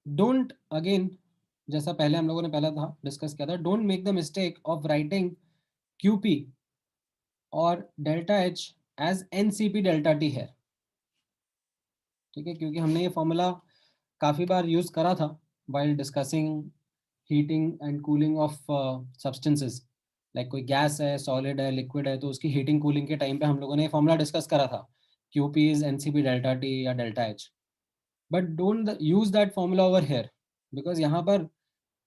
[SPEAKER 1] डोंट अगेन, जैसा पहले हम लोगों ने पहला था डिस्कस किया था, don't make the mistake of writing QP और delta H as NCP delta T है, ठीक है, क्योंकि हमने ये फॉर्मूला काफी बार यूज करा था while discussing heating and cooling of substances, like कोई गैस है, सॉलिड है, लिक्विड है, तो उसकी हीटिंग कूलिंग के टाइम पे हम लोगों ने फॉर्मूला डिस्कस करा था QP is NCP delta T या delta H. But don't use that formula over here, because यहाँ पर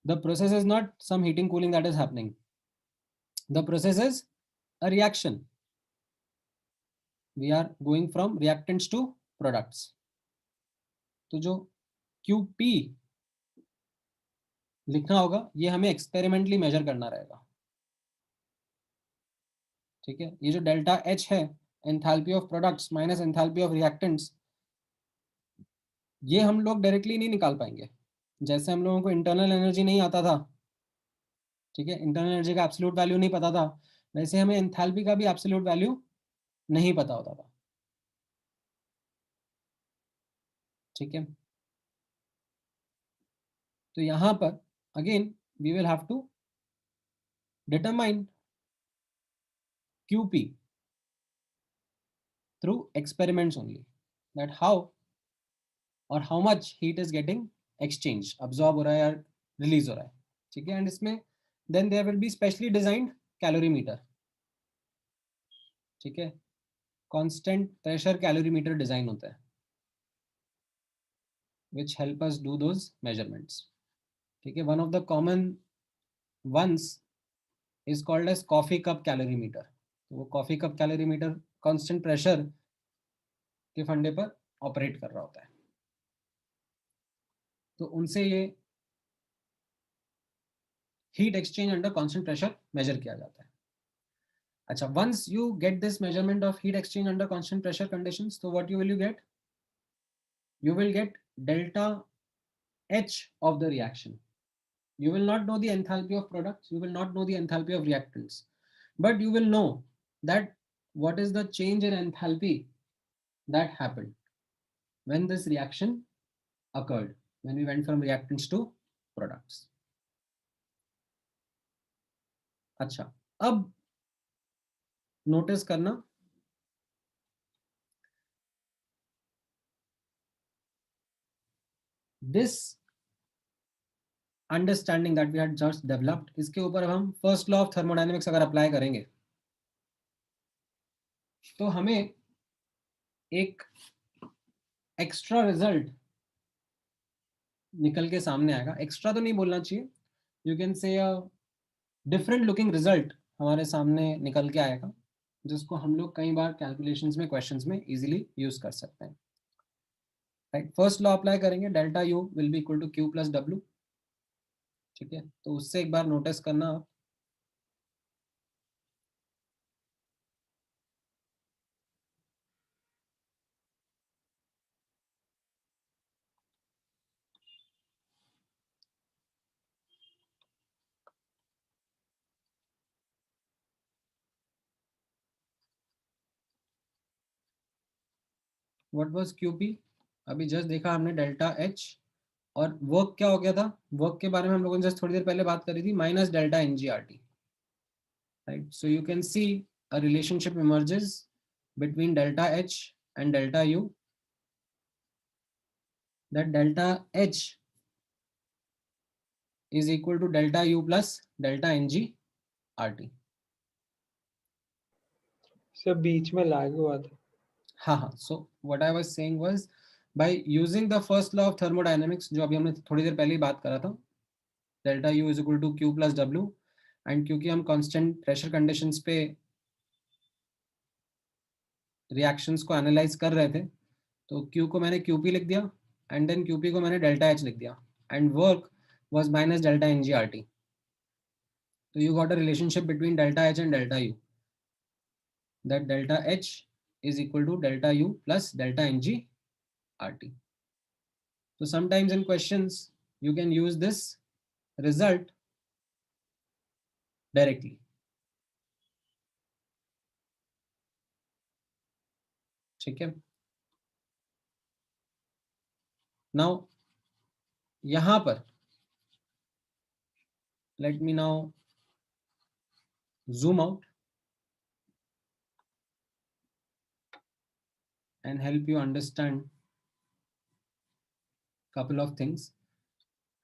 [SPEAKER 1] the process is not some heating cooling that is happening, the process is a reaction, we are going from reactants to products. तो जो QP लिखना होगा ये हमें experimentally major करना रहेगा, ठीक है। ये जो डेल्टा एच है, enthalpy of products minus enthalpy of reactants, ये हम लोग डायरेक्टली नहीं निकाल पाएंगे। जैसे हम लोगों को इंटरनल एनर्जी नहीं आता था, ठीक है, इंटरनल एनर्जी का एब्सोल्यूट वैल्यू नहीं पता था, वैसे हमें एंथैल्पी का भी एब्सोल्यूट वैल्यू नहीं पता होता था, ठीक है। तो यहाँ पर again we will have to determine QP through experiments only, that how or how much heat is getting exchanged, absorb हो रहा है या रिलीज हो रहा है, ठीक है। एंड इसमें then there will be specially designed calorimeter, ठीक है, कांस्टेंट प्रेशर कैलोरीमीटर डिजाइन होता है which help us do those measurements, ठीक है। One of the common ones is called as coffee cup calorimeter. तो वो coffee cup calorimeter constant pressure के फंडे पर ऑपरेट कर रहा होता है, तो उनसे ये heat exchange under constant pressure measure किया जाता है। अच्छा, once you get this measurement of heat exchange under constant pressure conditions, so what you get? You will get delta H of the reaction. You will not know the enthalpy of products, you will not know the enthalpy of reactants, but you will know that what is the change in enthalpy that happened when this reaction occurred, when we went from reactants to products. अच्छा, अब notice करना, this understanding that we had just developed, इसके ऊपर अब हम first law of thermodynamics अगर apply करेंगे तो हमें एक एक्स्ट्रा रिजल्ट निकल के सामने आएगा। एक्स्ट्रा तो नहीं बोलना चाहिए, you can say different looking result हमारे सामने निकल के आएगा, जिसको हम लोग कई बार कैलकुलेशंस में, क्वेश्चंस में इजीली यूज कर सकते हैं। राइट, फर्स्ट लॉ अप्लाई करेंगे, delta U will be equal to Q plus W. ठीक है, तो उससे एक बार नोटिस करना आप, व्हाट वाज क्यूपी, अभी जस्ट देखा हमने डेल्टा एच, और वर्क क्या हो गया था, वर्क के बारे में हम लोगों ने जस्ट थोड़ी देर पहले बात करी थी, minus delta N G R T. Right, so you can see a relationship emerges between delta H and delta U, that delta H is equal to delta U plus delta NG RT.
[SPEAKER 7] Sir बीच में lag हुआ था।
[SPEAKER 1] हाँ, so what I was saying was by using the first law of thermodynamics, जो अभी हमने थोड़ी देर पहले ही बात करा था, delta U is equal to Q plus W, and क्योंकि हम constant pressure conditions पे reactions को analyze कर रहे थे, तो Q को मैंने QP लिख दिया, and then QP को मैंने delta H लिख दिया, and work was minus delta NG RT. So you got a relationship between delta H and delta U, that delta H is equal to delta U plus delta NG RT. So sometimes in questions you can use this result directly. ठीक है, now यहाँ पर let me now zoom out and help you understand couple of things,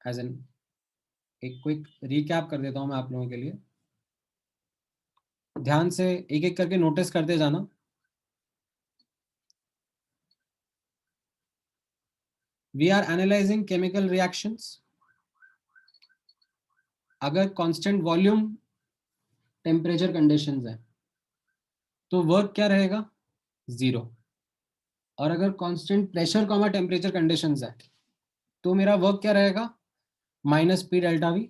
[SPEAKER 1] as in एक quick recap कर देता हूँ मैं आप लोगों के लिए, ध्यान से एक एक करके नोटिस करते जाना। We are analyzing chemical reactions. अगर constant volume टेम्परेचर कंडीशंस है तो वर्क क्या रहेगा, 0। और अगर constant pressure comma temperature conditions है तो मेरा वर्क क्या रहेगा, minus P delta V,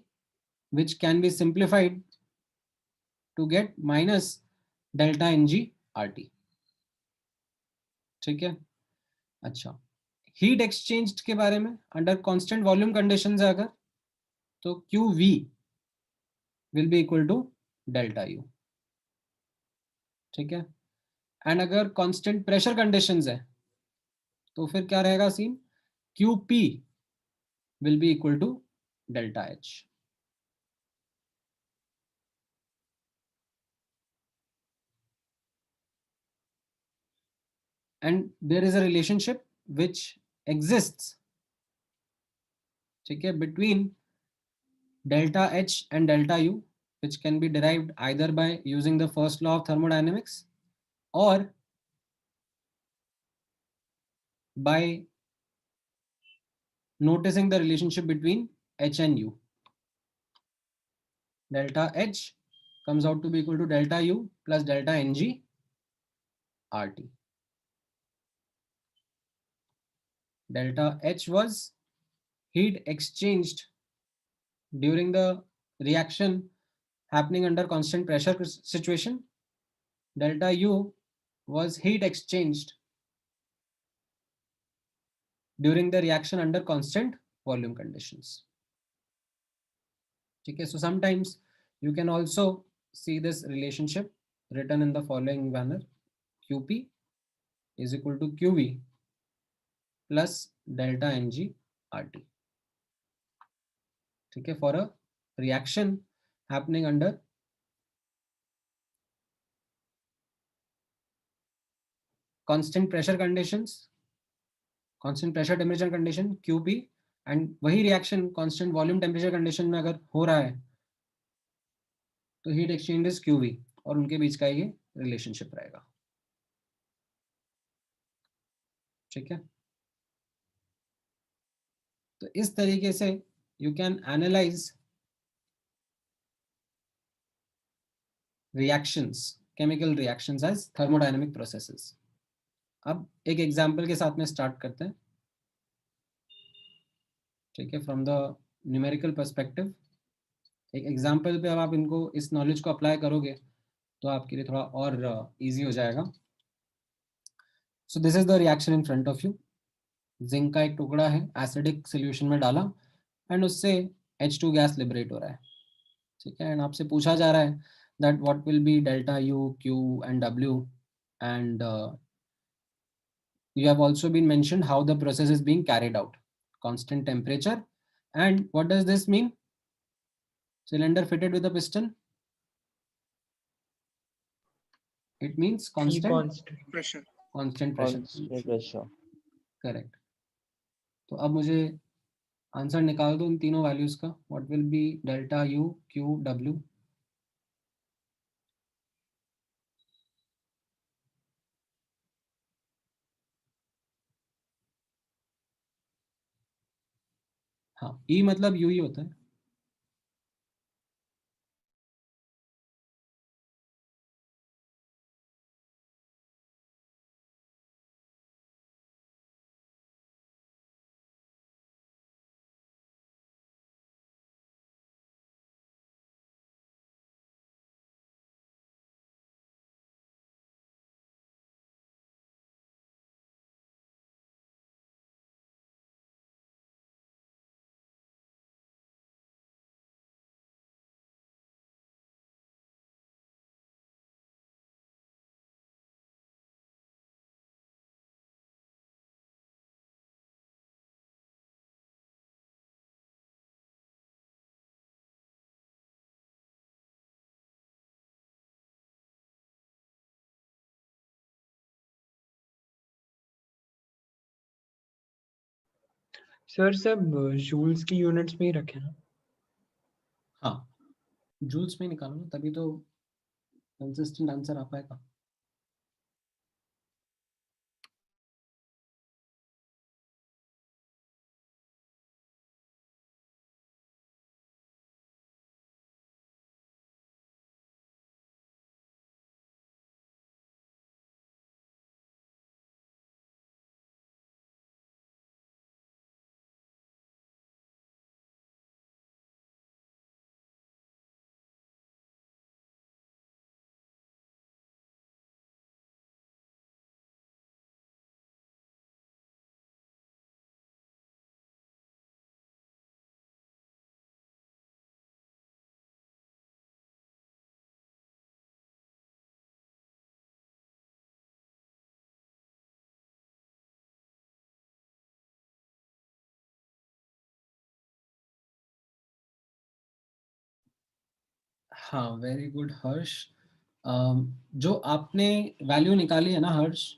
[SPEAKER 1] which can be simplified to get minus delta N G R T. ठीक है, अच्छा, हीट एक्सचेंज के बारे में, अंडर कांस्टेंट वॉल्यूम कंडीशंस है अगर, तो Q V will be equal to delta U. ठीक है, एंड अगर कांस्टेंट प्रेशर कंडीशंस है तो फिर क्या रहेगा scene, Q P will be equal to delta H. And there is a relationship which exists, ठीक है, between delta H and delta U, which can be derived either by using the first law of thermodynamics or by noticing the relationship between H and U. Delta H comes out to be equal to delta U plus delta NG RT. Delta H was heat exchanged during the reaction happening under constant pressure situation. Delta U was heat exchanged during the reaction under constant volume conditions. Okay, so sometimes you can also see this relationship written in the following manner: QP is equal to QV plus delta NG RT. Okay, for a reaction happening under constant pressure conditions, constant pressure temperature condition QP, and वही reaction constant volume temperature condition में अगर हो रहा है तो heat exchange is QV और उनके बीच का ये रिलेशनशिप रहेगा। ठीक है, तो इस तरीके से you can analyse reactions, chemical reactions as thermodynamic processes. अब एक एग्जांपल के साथ में स्टार्ट करते हैं। ठीक है, फ्रॉम द न्यूमेरिकल पर्सपेक्टिव एक एग्जांपल पे अब आप इनको इस नॉलेज को अप्लाई करोगे तो आपके लिए थोड़ा और इजी हो जाएगा। So this is the reaction in front of you. Zinc का एक टुकड़ा है एसिडिक सोल्यूशन में डाला एंड उससे H2 गैस लिबरेट हो रहा है। ठीक है, एंड आपसे पूछा जा रहा है that what will B delta U, Q and W and you have also been mentioned how the process is being carried out, constant temperature, and what does this mean? Cylinder fitted with a piston, it means
[SPEAKER 7] T
[SPEAKER 1] constant
[SPEAKER 5] pressure.
[SPEAKER 1] pressure.
[SPEAKER 4] Constant pressure.
[SPEAKER 1] Correct. तो अब मुझे answer निकाल दो इन तीनों values का। what will be delta U, Q, W? हाँ, E मतलब U ही होता है।
[SPEAKER 7] सर सब जूल्स की यूनिट्स में ही रखे ना?
[SPEAKER 1] हाँ, जूल्स में निकालो ना, तभी तो कंसिस्टेंट आंसर आ पाएगा। हाँ, वेरी गुड हर्ष। जो आपने वैल्यू निकाली है ना हर्ष,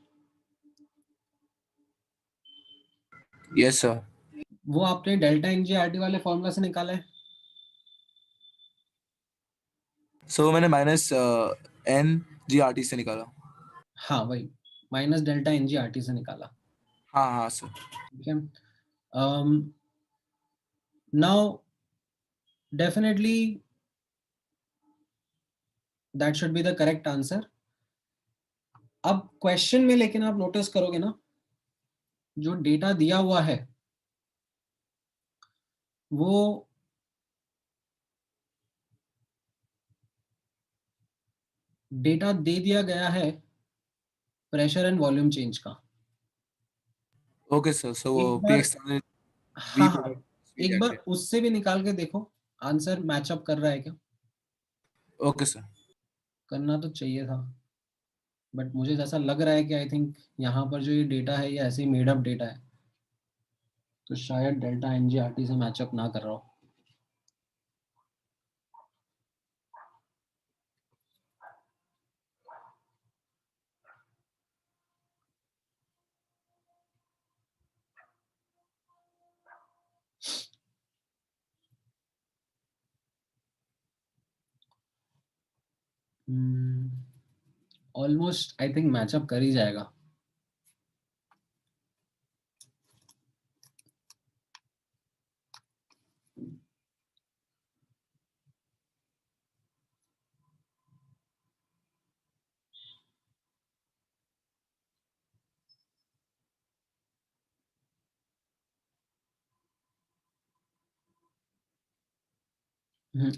[SPEAKER 8] यस सर।
[SPEAKER 1] वो आपने डेल्टा NG/RT वाले फॉर्मूला से निकाला है?
[SPEAKER 8] सो मैंने -NG/RT से निकाला।
[SPEAKER 1] हाँ, वही माइनस डेल्टा NG/RT से निकाला।
[SPEAKER 8] हाँ हाँ सर।
[SPEAKER 1] ठीक है, now definitely that should be the correct answer. अब क्वेश्चन में लेकिन आप नोटिस करोगे ना, जो डेटा दिया हुआ है वो डेटा दे दिया गया है प्रेशर एंड वॉल्यूम चेंज का।
[SPEAKER 8] ओके सर, सो वो
[SPEAKER 1] एक
[SPEAKER 8] पी
[SPEAKER 1] बार
[SPEAKER 8] एक्सटर्नल वी
[SPEAKER 1] हाँ,
[SPEAKER 8] प्रोडक्ट
[SPEAKER 1] एक बार उससे भी निकाल के देखो आंसर मैचअप कर रहा है क्या।
[SPEAKER 8] Okay sir.
[SPEAKER 1] करना तो चाहिए था, बट मुझे जैसा लग रहा है कि आई थिंक यहाँ पर जो ये डेटा है ये ऐसे ही मेड अप डेटा है, तो शायद डेल्टा NG/RT से मैचअप ना कर रहा हो। ऑलमोस्ट आई थिंक मैचअप कर ही जाएगा.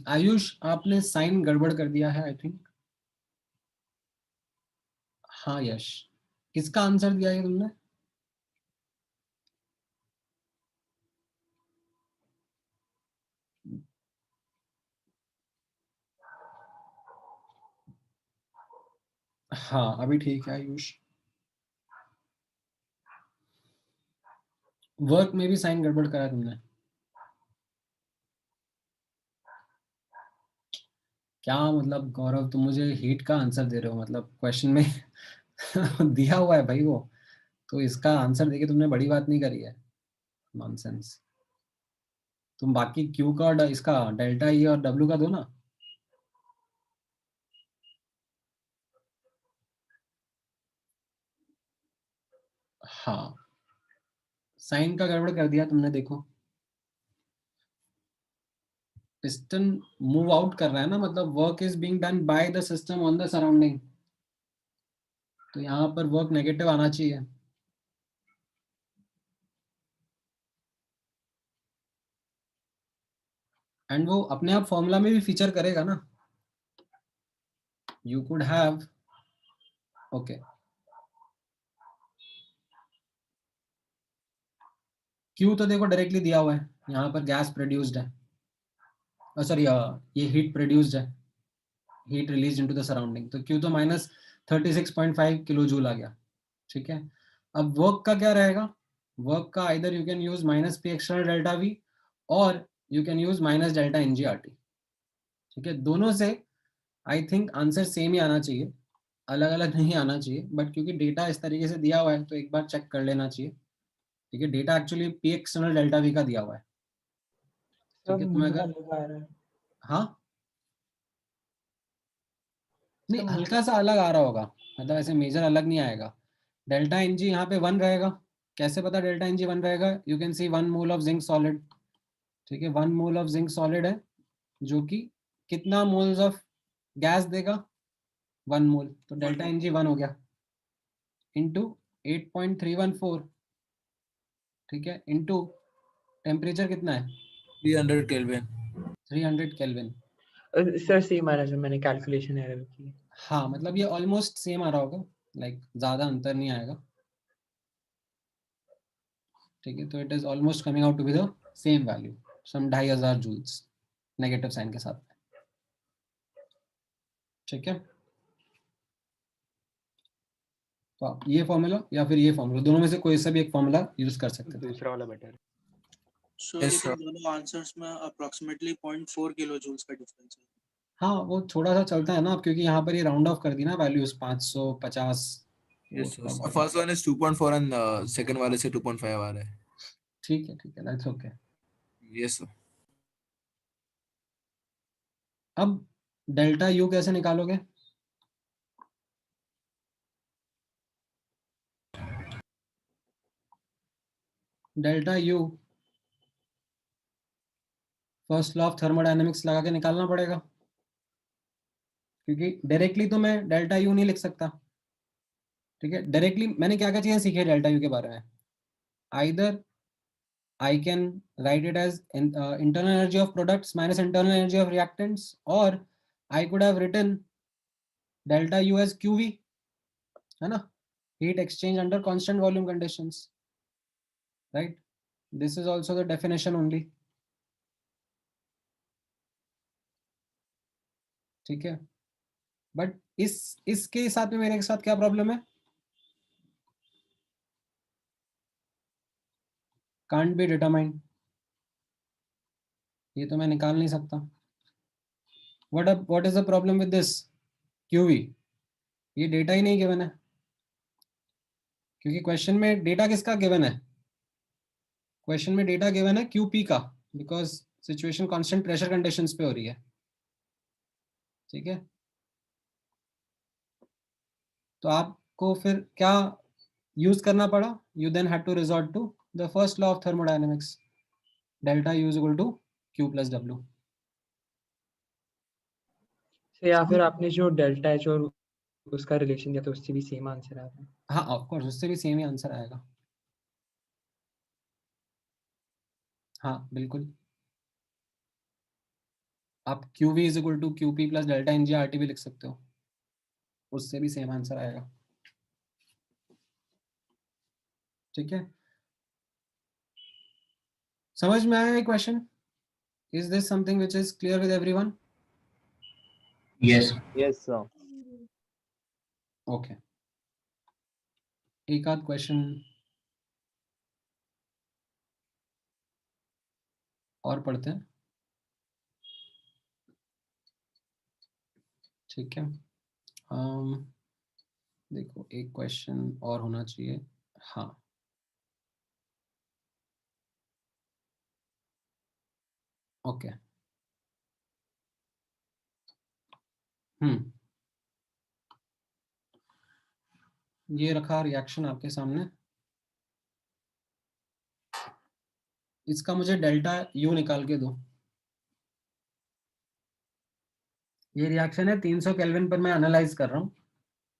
[SPEAKER 1] आयुष, आपने साइन गड़बड़ कर दिया है आई थिंक. हाँ यश, किसका आंसर दिया है तुमने? हाँ अभी ठीक है आयुष. वर्क में भी साइन गड़बड़ करा तुमने. क्या मतलब गौरव, तुम मुझे हीट का आंसर दे रहे हो? मतलब क्वेश्चन में दिया हुआ है भाई वो, तो इसका आंसर देके तुमने बड़ी बात नहीं करी है. नॉनसेंस. तुम बाकी क्यू का और इसका डेल्टा ई और डब्ल्यू का दो ना. हाँ, साइन का गड़बड़ कर दिया तुमने. देखो, पिस्टन मूव आउट कर रहा है ना, मतलब work is being done by the system on the surrounding. तो यहाँ पर वर्क नेगेटिव आना चाहिए. एंड वो अपने आप फॉर्मूला में भी फीचर करेगा ना. You could have, okay, Q तो देखो डायरेक्टली दिया हुआ है. यहाँ पर गैस प्रोड्यूस्ड है, सॉरी ये हीट प्रोड्यूस्ड है, heat release into the surrounding. तो क्यू तो -36.5 किलो जूल आ गया. ठीक है. अब वर्क का क्या रहेगा? वर्क का either you can use -P external delta V और you can use -delta NGRT. ठीक है. दोनों से आई थिंक आंसर सेम ही आना चाहिए, अलग अलग नहीं आना चाहिए. बट क्योंकि डेटा इस तरीके से दिया हुआ है तो एक बार चेक कर लेना चाहिए. ठीक है. Data actually P external delta V का दिया हुआ है. ठीक है. तुम्हें अगर, हाँ नहीं, हल्का सा अलग आ रहा होगा, मतलब ऐसे मेजर अलग नहीं आएगा. डेल्टा NG यहाँ पे 1 रहेगा. कैसे पता डेल्टा NG 1 रहेगा? You can C 1 mole of zinc solid. ठीक है. 1 मोल ऑफ जिंक सॉलिड है जो कि कितना मोल्स ऑफ गैस देगा? 1 मोल. तो डेल्टा NG 1 हो गया इंटू 8.314. ठीक है. इंटू टेम्परेचर कितना है?
[SPEAKER 8] 300 केल्विन.
[SPEAKER 1] 300 केल्विन.
[SPEAKER 7] सर सेम आ रहा है, मैंने कैलकुलेशन एरर की.
[SPEAKER 1] हाँ मतलब ये ऑलमोस्ट सेम आ रहा होगा, लाइक ज्यादा अंतर नहीं आएगा. ठीक है. तो it is almost coming out to be the same value, some 2500 joules negative sign के साथ. ठीक है. तो आप ये फॉर्मूला या फिर ये फॉर्मूला, दोनों में से कोई सा भी एक फॉर्मूला यूज कर सकते थे.
[SPEAKER 2] दूसरा वाला बेटर है.
[SPEAKER 5] सो
[SPEAKER 8] Yes,
[SPEAKER 5] लेकिन
[SPEAKER 8] sir.
[SPEAKER 5] दोनों आंसर्स में अप्रोक्सीमेटली 0.4 किलो जूल्स का डिफरेंस है.
[SPEAKER 1] हाँ वो थोड़ा सा चलता है ना, अब क्योंकि यहाँ पर ये राउंड ऑफ कर दी ना values 550.
[SPEAKER 8] Yes, sir. So first one is 2.4 and second वाले से 2.5 आ रहा है.
[SPEAKER 1] ठीक है. ठीक है. That's okay.
[SPEAKER 8] Yes, sir.
[SPEAKER 1] अब डेल्टा यू कैसे निकालोगे? Delta U first law of thermodynamics लगा के निकालना पड़ेगा, क्योंकि डायरेक्टली तो मैं डेल्टा यू नहीं लिख सकता. ठीक है. डायरेक्टली मैंने क्या क्या चीजें सीखी है डेल्टा यू के बारे में. Either I can write it as internal energy of products minus internal energy of reactants, or I could have written delta U as QV, है ना, heat exchange under constant volume conditions, right? This is also the definition only. ठीक है. But इसके साथ में मेरे के साथ क्या प्रॉब्लम है? Can't be determined. ये तो मैं निकाल नहीं सकता. What is the problem with this QV? ये डेटा ही नहीं गिवन है, क्योंकि क्वेश्चन में डेटा किसका गिवन है? क्वेश्चन में डेटा गिवन है QP का, because situation constant pressure conditions पे हो रही है. ठीक है. तो आपको फिर क्या यूज करना पड़ा? You then had to resort to the first law of thermodynamics, delta U is equal to Q plus W.
[SPEAKER 7] या फिर आपने जो डेल्टा एच और उसका रिलेशन दिया था उससे भी सेम आंसर आ रहा है।
[SPEAKER 1] हाँ ऑफ कोर्स, उससे भी सेम ही आंसर आएगा। हाँ बिल्कुल, आप Q V is equal to Q P plus delta N G R T भी लिख सकते हो, उससे भी सेम आंसर आएगा। ठीक है, समझ में आया ये question? Is this something which is clear with everyone?
[SPEAKER 8] Yes.
[SPEAKER 4] Yes, sir.
[SPEAKER 1] Okay, एक आध क्वेश्चन और पढ़ते हैं। ठीक है, देखो एक क्वेश्चन और होना चाहिए। हाँ, ओके। ये रखा रिएक्शन आपके सामने, इसका मुझे डेल्टा यू निकाल के दो। ये रिएक्शन है 300 केल्विन पर मैं एनालाइज कर रहा हूँ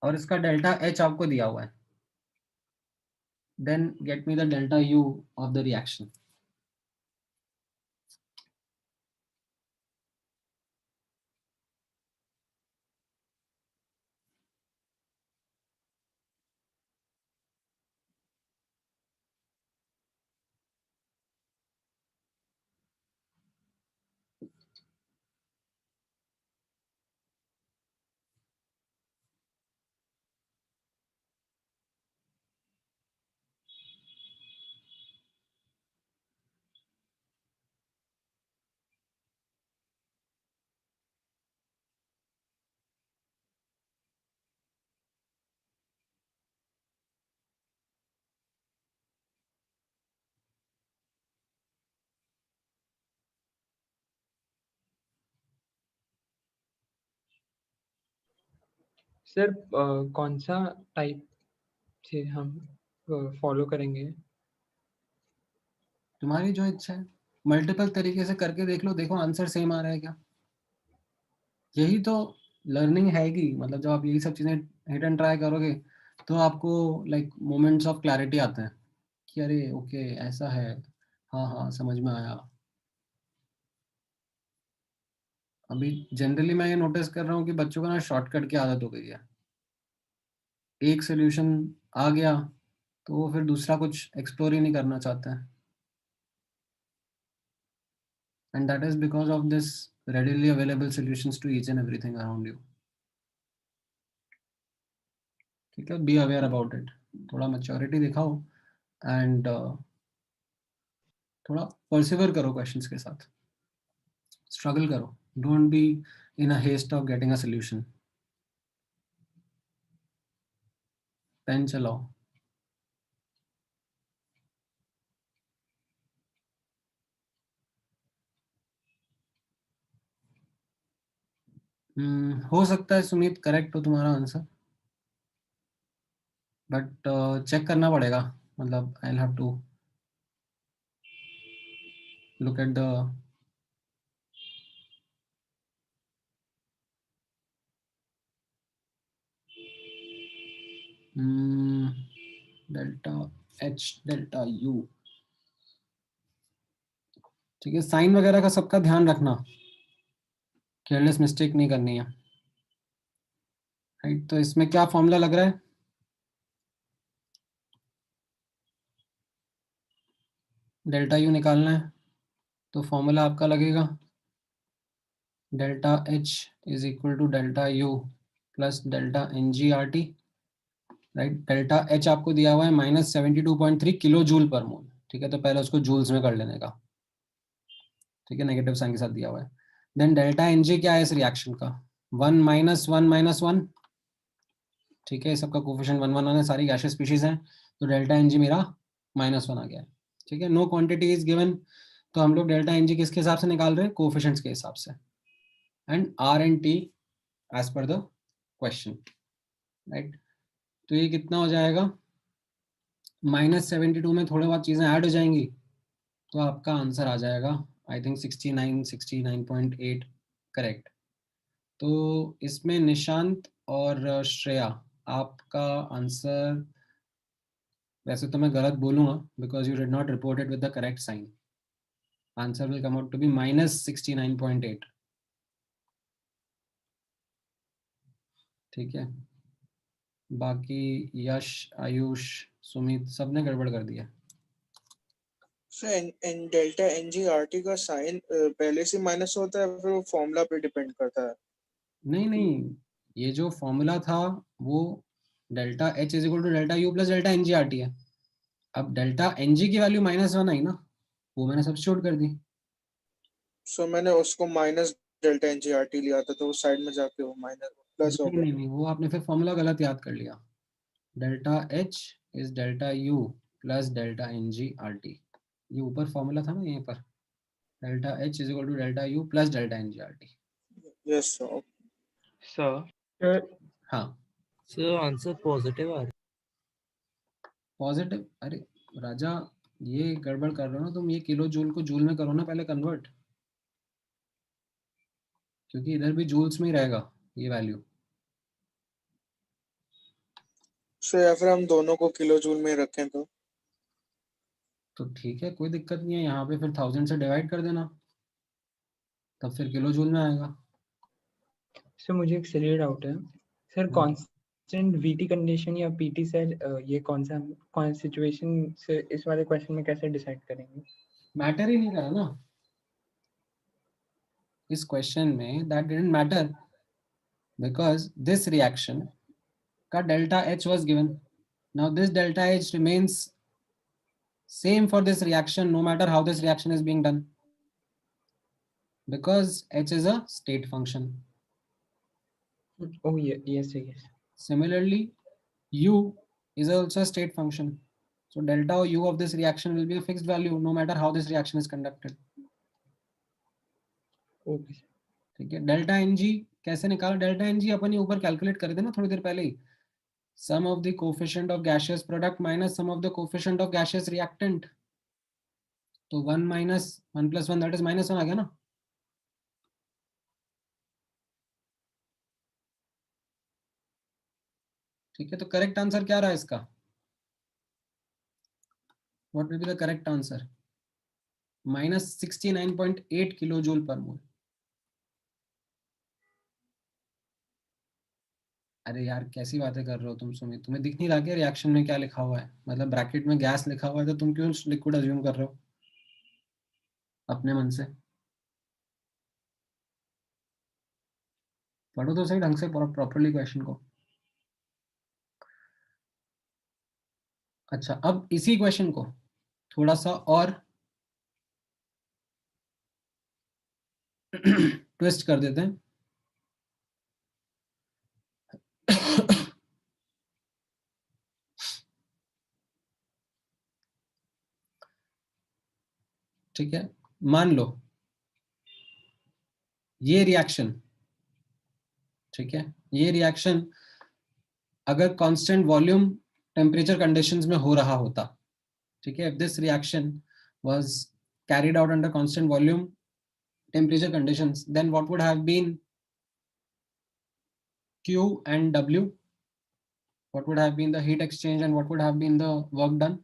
[SPEAKER 1] और इसका डेल्टा एच आपको दिया हुआ है। Then get me the delta U of the reaction.
[SPEAKER 7] Sir कौन सा टाइप से हम फॉलो करेंगे?
[SPEAKER 1] तुम्हारी जो इच्छा है, मल्टीपल तरीके से करके देख लो, देखो आंसर सेम आ रहा है क्या। यही तो लर्निंग है कि मतलब जब आप यही सब चीजें हिट एंड ट्राई करोगे तो आपको लाइक मोमेंट्स ऑफ क्लैरिटी आते हैं कि अरे ओके ऐसा है, हाँ हाँ समझ में आया। अभी जनरली मैं ये नोटिस कर रहा हूँ कि बच्चों को ना शॉर्टकट की आदत हो गई है। एक सोल्यूशन आ गया तो वो फिर दूसरा कुछ एक्सप्लोर ही नहीं करना चाहते हैं, and that is because of this readily available solutions to each and everything around you. ठीक है, बी अवेयर अबाउट इट, थोड़ा मैच्योरिटी दिखाओ एंड थोड़ा परसिवर करो क्वेश्चंस के साथ, स्ट्रगल करो, don't be in a haste of getting a solution. Pen चलाओ। हो सकता है सुमित करेक्ट हो तुम्हारा आंसर, बट चेक करना पड़ेगा, मतलब I will have to look at the delta h delta u। ठीक है, साइन वगैरह का सबका ध्यान रखना, केयरलेस मिस्टेक नहीं करनी है। राइट, तो इसमें क्या फॉर्मूला लग रहा है? डेल्टा यू निकालना है तो फॉर्मूला आपका लगेगा delta H is equal to delta U plus delta N G R T. Right, delta H आपको दिया हुआ है -72.3 किलो जूल पर मोल। ठीक है, तो पहले उसको जूल्स में कर लेने का। ठीक है, नेगेटिव साइन के साथ दिया हुआ है। देन डेल्टा एन जी क्या है इस रिएक्शन का? 1 - 1 - 1। ठीक है, सबका कोफिशिएंट 1 1 है, सारी गैसियस स्पीशीज हैं, तो डेल्टा एन जी मेरा -1 आ गया है। ठीक है, नो क्वांटिटी इज गिवन, तो हम लोग डेल्टा एन जी किसके हिसाब से निकाल रहे हैं? कोफिशिएंट्स के हिसाब से, and R and T as per the question. Right, तो ये कितना हो जाएगा, -72 में थोड़ी बहुत चीज़ें ऐड हो जाएंगी तो आपका आंसर आ जाएगा आई थिंक 69.8 करेक्ट। तो इसमें निशांत और श्रेया आपका आंसर, वैसे तो मैं गलत बोलूँगा because you did not report it with the correct sign, answer will come out to be -69.8। ठीक है, बाकी यश, आयुष, सुमित सबने गड़बड़ कर दिया।
[SPEAKER 5] सो इन डेल्टा एनजीआरटी का साइन पहले से माइनस होता है फिर वो फॉर्मूला पे डिपेंड करता है?
[SPEAKER 1] नहीं, ये जो फॉर्मूला था वो delta H is equal to delta U plus delta N G R T है। अब डेल्टा एन जी की वैल्यू -1 आई ना, वो मैंने सब्स्टिट्यूट कर दी।
[SPEAKER 5] सो मैंने उसको माइनस डेल्टा एनजीआरटी लिया था तो उस साइड में जाके वो माइनस प्लस हो
[SPEAKER 1] नहीं
[SPEAKER 5] गया।
[SPEAKER 1] नहीं नहीं, वो आपने फिर फॉर्मूला गलत याद कर लिया। Delta H is delta U plus delta N G R T, ये ऊपर फॉर्मूला था ना यहीं पर, delta H is equal to delta U plus delta N G R T.
[SPEAKER 5] Yes sir.
[SPEAKER 2] Sir
[SPEAKER 7] sir
[SPEAKER 1] हाँ
[SPEAKER 4] सर आंसर पॉजिटिव आ रहा है।
[SPEAKER 1] पॉजिटिव, अरे राजा ये गड़बड़ कर रहे हो ना तुम, ये किलो जूल को जूल में करो ना पहले कन्वर्ट, क्योंकि इधर भी जूल्स में ही रहेगा ये वैल्यू।
[SPEAKER 5] सो या फिर हम दोनों को किलो जूल में रखें
[SPEAKER 1] तो ठीक है, कोई दिक्कत नहीं है, यहाँ पे फिर 1000 से डिवाइड कर देना, तब फिर किलो जूल में आएगा।
[SPEAKER 7] सर मुझे एक सिली डाउट है सर, कांस्टेंट वीटी कंडीशन या पीटी सेल ये कौन सिचुएशन से इस वाले क्वेश्चन में कैसे डिसाइड करेंगे?
[SPEAKER 1] मैटर ही नहीं करा ना इस क्वेश्चन में, that didn't matter because this reaction का delta H was given, now this delta H remains same for this reaction no matter how this reaction is being done because h is a state function.
[SPEAKER 7] Oh yes.
[SPEAKER 1] Similarly u is also a state function, so delta u of this reaction will be a fixed value no matter how this reaction is conducted.
[SPEAKER 7] Okay.
[SPEAKER 1] ठीक है, delta N जी कैसे निकाला, delta N जी अपन ऊपर calculate कर देना थोड़ी देर पहले ही, sum of the coefficient of gaseous product minus sum of the coefficient of gaseous reactant, तो 1 minus 1 plus 1 that is -1 आ गया ना। ठीक है, तो करेक्ट आंसर क्या रहा इसका, what will be the correct answer, -69.8 kilo joule per mole. अरे यार कैसी बातें कर रहे हो तुम सुमित, तुम्हें दिख नहीं रहा क्या रिएक्शन में क्या लिखा हुआ है, मतलब ब्रैकेट में गैस लिखा हुआ है तो तुम क्यों लिक्विड अज्यूम कर रहे हो अपने मन से, पढ़ो तो सही ढंग से प्रॉपरली क्वेश्चन को। अच्छा, अब इसी क्वेश्चन को थोड़ा सा और ट्विस्ट कर देते हैं। ठीक है, मान लो ये रिएक्शन, ठीक है, ये रिएक्शन अगर कांस्टेंट वॉल्यूम टेम्परेचर कंडीशंस में हो रहा होता, ठीक है, if this reaction was carried out under constant volume temperature conditions, then what would have been Q and W, what would have been the heat exchange and what would have been the work done?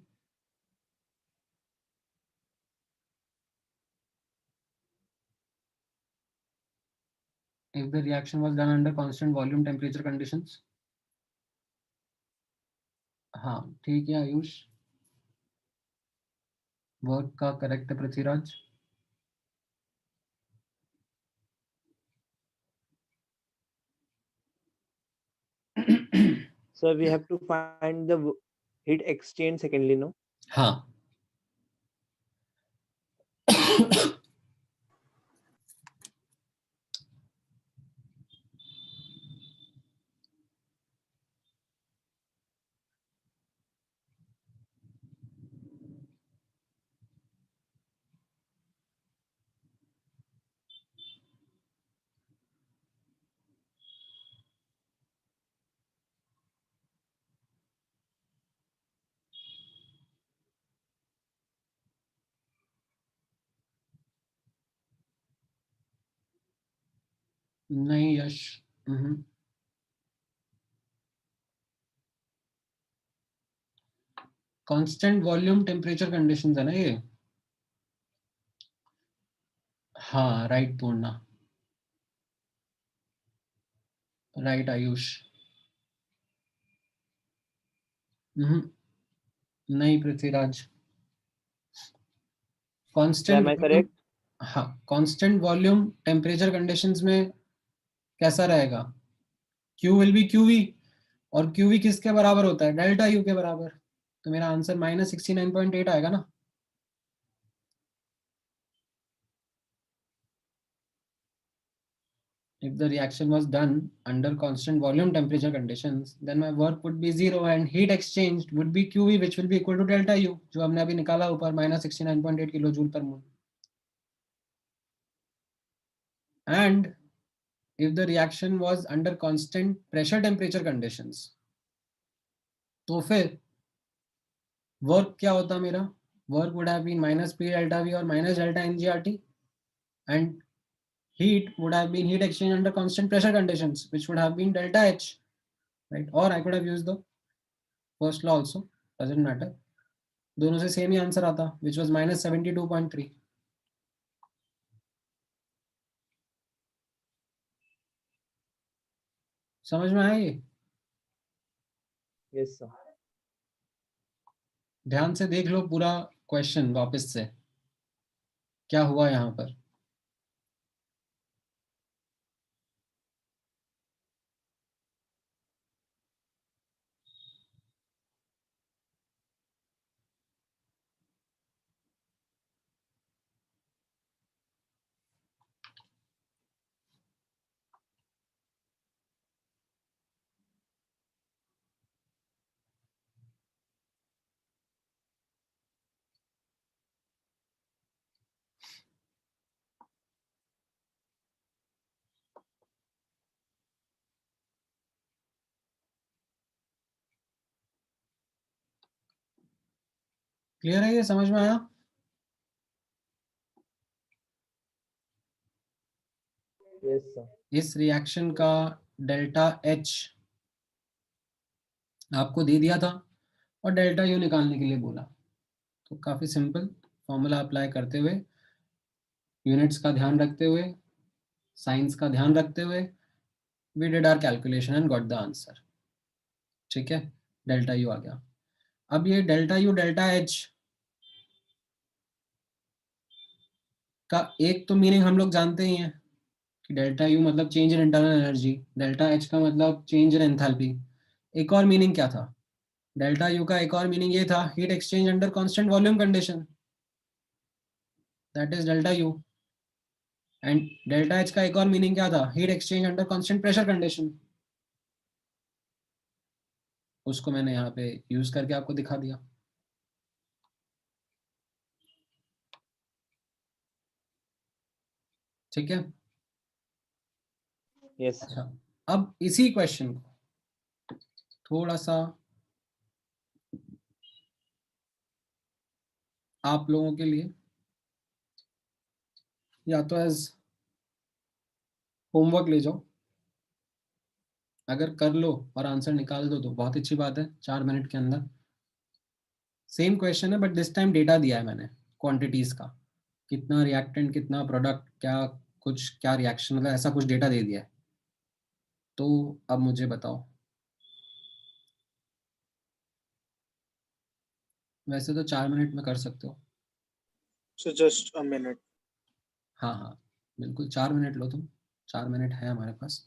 [SPEAKER 1] If the reaction was done under constant volume temperature conditions. हाँ ठीक है Ayush, work का correct है Prithviraj.
[SPEAKER 4] Sir, we have to find the heat exchange secondly, no?
[SPEAKER 1] हाँ नहीं यश, constant volume temperature conditions है ना ये। हाँ राइट पूर्णा, राइट आयुष। नहीं Prithviraj, constant
[SPEAKER 4] Am I
[SPEAKER 1] volume,
[SPEAKER 4] correct?
[SPEAKER 1] हाँ कांस्टेंट वॉल्यूम टेम्परेचर कंडीशंस में कैसा रहेगा, Q विल बी QV, और QV किसके बराबर होता है, डेल्टा U के बराबर। तो मेरा आंसर -69.8 आएगा ना। If the reaction was done under constant volume temperature conditions, then my work would be 0 and heat exchanged would be QV, which will be equal to delta U, जो हमने अभी निकाला ऊपर -69.8 kilo joule per mole. And if the reaction was under constant pressure temperature conditions, तो फिर work क्या होता मेरा, work would have been -P delta V or -delta NGRT, and heat would have been heat exchange under constant pressure conditions, which would have been delta H, right? Or I could have used the first law also, doesn't matter, दोनों से same ही answer आता, which was -72.3। समझ में आया ये?
[SPEAKER 4] Yes, sir.
[SPEAKER 1] ध्यान से देख लो पूरा क्वेश्चन वापस से, क्या हुआ यहाँ पर। क्लियर है ये, समझ में आया?
[SPEAKER 4] Yes, sir.
[SPEAKER 1] इस रिएक्शन का डेल्टा H आपको दे दिया था और डेल्टा U निकालने के लिए बोला, तो काफी सिंपल फॉर्मूला अप्लाई करते हुए, यूनिट्स का ध्यान रखते हुए, साइंस का ध्यान रखते हुए, we did our calculation and got the answer। ठीक है, डेल्टा U आ गया। अब ये डेल्टा U डेल्टा H का एक तो मीनिंग हम लोग जानते ही हैं कि डेल्टा U मतलब change in internal energy, delta H का मतलब चेंज इन एंथैल्पी। एक और मीनिंग क्या था, डेल्टा U का एक और मीनिंग ये था, heat exchange under constant volume condition, that is delta U। And delta H का एक और मीनिंग क्या था, heat exchange under constant pressure condition. उसको मैंने यहाँ पे यूज करके आपको दिखा दिया। ठीक है,
[SPEAKER 4] Yes, sir.
[SPEAKER 1] अच्छा अब इसी क्वेश्चन को थोड़ा सा आप लोगों के लिए या तो एज होमवर्क ले जाओ, अगर कर लो और आंसर निकाल दो तो बहुत अच्छी बात है, 4 मिनट के अंदर। सेम क्वेश्चन है बट दिस टाइम डेटा दिया है मैंने क्वांटिटीज का, कितना रिएक्टेंट कितना प्रोडक्ट क्या कुछ क्या रिएक्शन, मतलब ऐसा कुछ डेटा दे दिया है। तो अब मुझे बताओ, वैसे तो 4 मिनट में कर सकते हो।
[SPEAKER 5] So just a minute.
[SPEAKER 1] हाँ हाँ बिल्कुल 4 मिनट लो तुम, 4 मिनट है हमारे पास।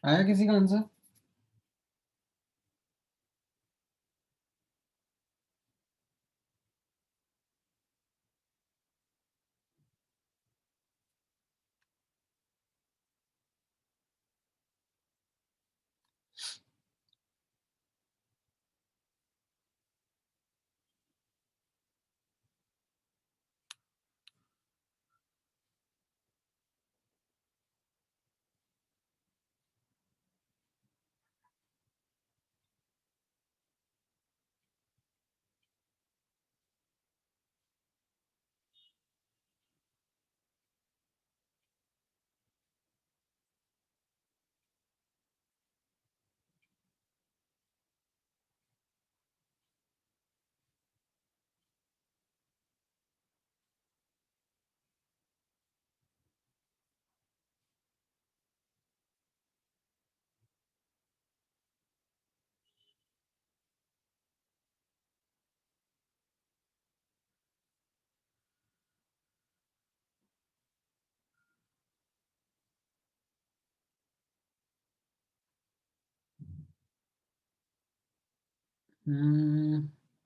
[SPEAKER 1] आया किसी का answer?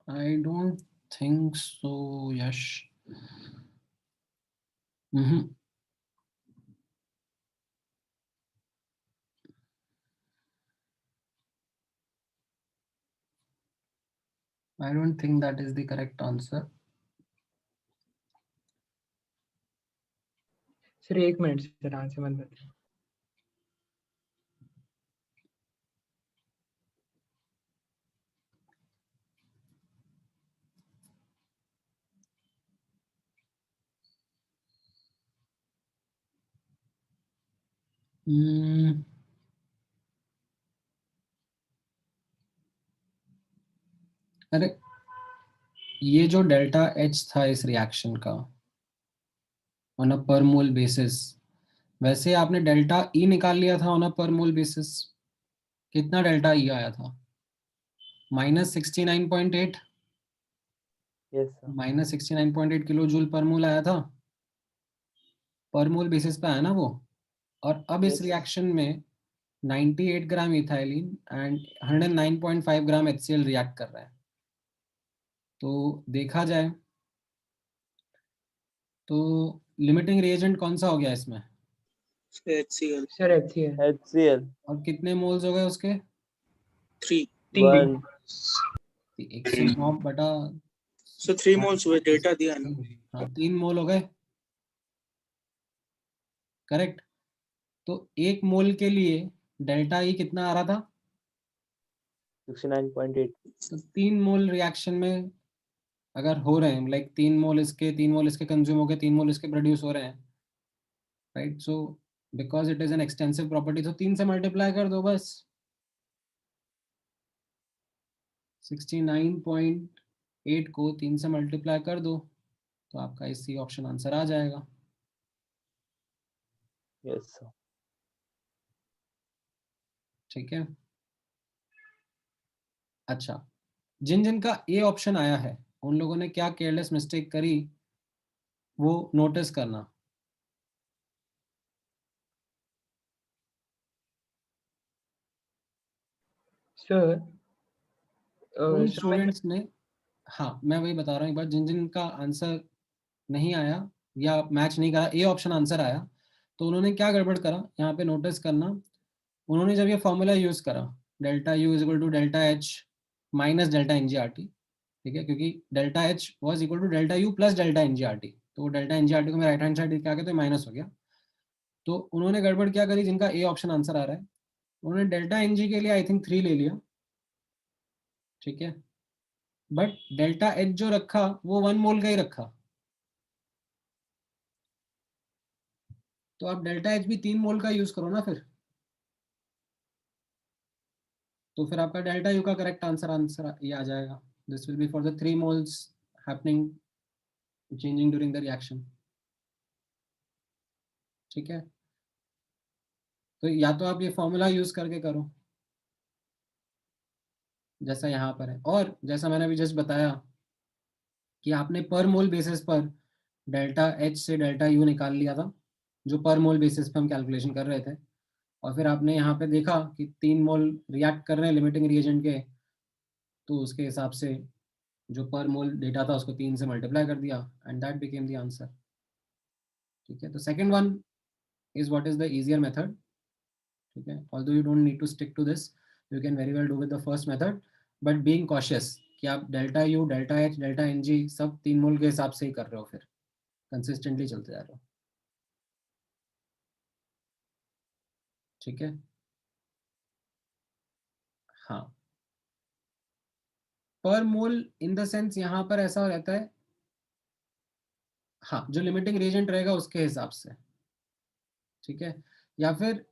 [SPEAKER 1] I don't think so, Yash. I don't think that is the correct answer.
[SPEAKER 7] Sir 1 minute sir, answer मत बताइए।
[SPEAKER 1] अरे ये जो डेल्टा H था इस रिएक्शन का ऑन अ पर मोल बेसिस, वैसे आपने डेल्टा E निकाल लिया था ऑन अ पर मोल बेसिस। कितना डेल्टा E आया था? -69.8।
[SPEAKER 4] Yes sir.
[SPEAKER 1] -69.8 kilo joule per मोल आया था, पर मोल बेसिस पे आया ना वो। और अब इस
[SPEAKER 4] Yes.
[SPEAKER 1] रिएक्शन में 98 gram ethylene and 109.5 gram HCl react कर रहा है। तो देखा जाए तो लिमिटिंग रिएजेंट कौन सा हो गया इसमें?
[SPEAKER 5] HCl
[SPEAKER 7] सर HCl
[SPEAKER 4] HCl
[SPEAKER 1] और कितने मोल्स हो गए उसके?
[SPEAKER 5] 3।
[SPEAKER 4] 1
[SPEAKER 1] 109 बटा
[SPEAKER 5] So 3 moles हुए, डेटा दिया ना।
[SPEAKER 1] हाँ 3 मोल हो गए, करेक्ट। तो 1 मोल के लिए डेल्टा ई कितना आ रहा था?
[SPEAKER 4] 69.8
[SPEAKER 1] तो 3 मोल रिएक्शन में अगर हो रहे हैं, लाइक 3 मोल इसके कंज्यूम हो गए, 3 मोल इसके प्रोड्यूस हो रहे हैं, right. So because it is an extensive property, तो 3 से मल्टीप्लाई कर दो बस। 69.8 को 3 से मल्टीप्लाई कर दो तो आपका इसी ऑप्शन आंसर आ जाएगा।
[SPEAKER 4] Yes sir.
[SPEAKER 1] ठीक है। अच्छा, जिन जिन का ए ऑप्शन आया है उन लोगों ने क्या केयरलेस मिस्टेक करी वो नोटिस करना।
[SPEAKER 7] सर
[SPEAKER 1] उन
[SPEAKER 7] सर
[SPEAKER 1] स्टूडेंट्स ने, हाँ मैं वही बता रहा हूँ एक बार, जिन जिन का आंसर नहीं आया या मैच नहीं करा, ए ऑप्शन आंसर आया, तो उन्होंने क्या गड़बड़ करा यहाँ पे नोटिस करना। उन्होंने जब ये फॉर्मूला यूज करा delta U is equal to delta H minus delta NGRT, ठीक है, क्योंकि delta H was equal to delta U plus delta NGRT, तो डेल्टा एनजीआरटी को मैं राइट हैंड साइड लेके आ गया तो माइनस हो गया। तो उन्होंने गड़बड़ क्या करी, जिनका ए ऑप्शन आंसर आ रहा है, उन्होंने डेल्टा एनजी के लिए आई थिंक 3 ले लिया, ठीक है, बट डेल्टा एच जो रखा वो 1 मोल का ही रखा। तो आप डेल्टा एच भी 3 मोल का यूज करो ना फिर, तो फिर आपका डेल्टा यू का करेक्ट आंसर ये आ जाएगा। This will be for the 3 moles happening changing during the reaction, ठीक है। तो या तो आप ये फॉर्मूला यूज करके करो जैसा यहाँ पर है, और जैसा मैंने अभी जस्ट बताया कि आपने पर मोल बेसिस पर डेल्टा एच से डेल्टा यू निकाल लिया था, जो पर मोल बेसिस पे हम कैलकुलेशन कर रहे थे, और फिर आपने यहाँ पे देखा कि 3 मोल रिएक्ट कर रहे हैं लिमिटिंग रिएजेंट के, तो उसके हिसाब से जो पर मोल डेटा था उसको 3 से मल्टीप्लाई कर दिया and that became the answer. ठीक है, तो second one is what is the easier method. ठीक है, although you don't need to stick to this, you can very well do with the first method, but being cautious कि आप delta U, delta H, delta N G सब 3 मोल के हिसाब से ही कर रहे हो, फिर कंसिस्टेंटली चलते जा रहे हो। ठीक है, हाँ, पर मोल इन द सेंस यहाँ पर ऐसा रहता है, हाँ, जो लिमिटिंग रिएजेंट रहेगा उसके हिसाब से। ठीक है, या फिर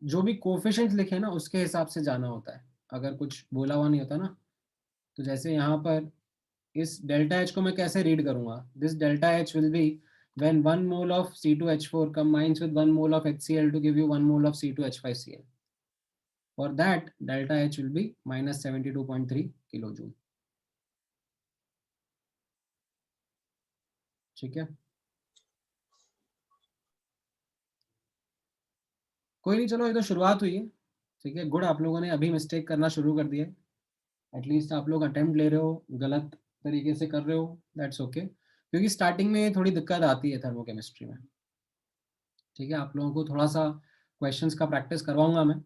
[SPEAKER 1] जो भी कोफिशिएंट लिखे ना उसके हिसाब से जाना होता है, अगर कुछ बोला हुआ नहीं होता ना। तो जैसे यहाँ पर इस डेल्टा एच को मैं कैसे रीड करूंगा, this delta H will be when 1 mole of C2H4 combines with 1 mole of HCl to give you 1 mole of C2H5Cl. For that, delta H will be minus 72.3 kilojoule. ठीक है, कोई नहीं, चलो ये तो शुरुआत हुई है। ठीक है, गुड, आप लोगों ने अभी मिस्टेक करना शुरू कर दिया है, एटलीस्ट आप लोग अटेम्प्ट ले रहे हो, गलत तरीके से कर रहे हो, दैट्स ओके, क्योंकि स्टार्टिंग में थोड़ी दिक्कत आती है थर्मोकेमिस्ट्री में। ठीक है, आप लोगों को थोड़ा सा क्वेश्चंस का प्रैक्टिस करवाऊंगा मैं,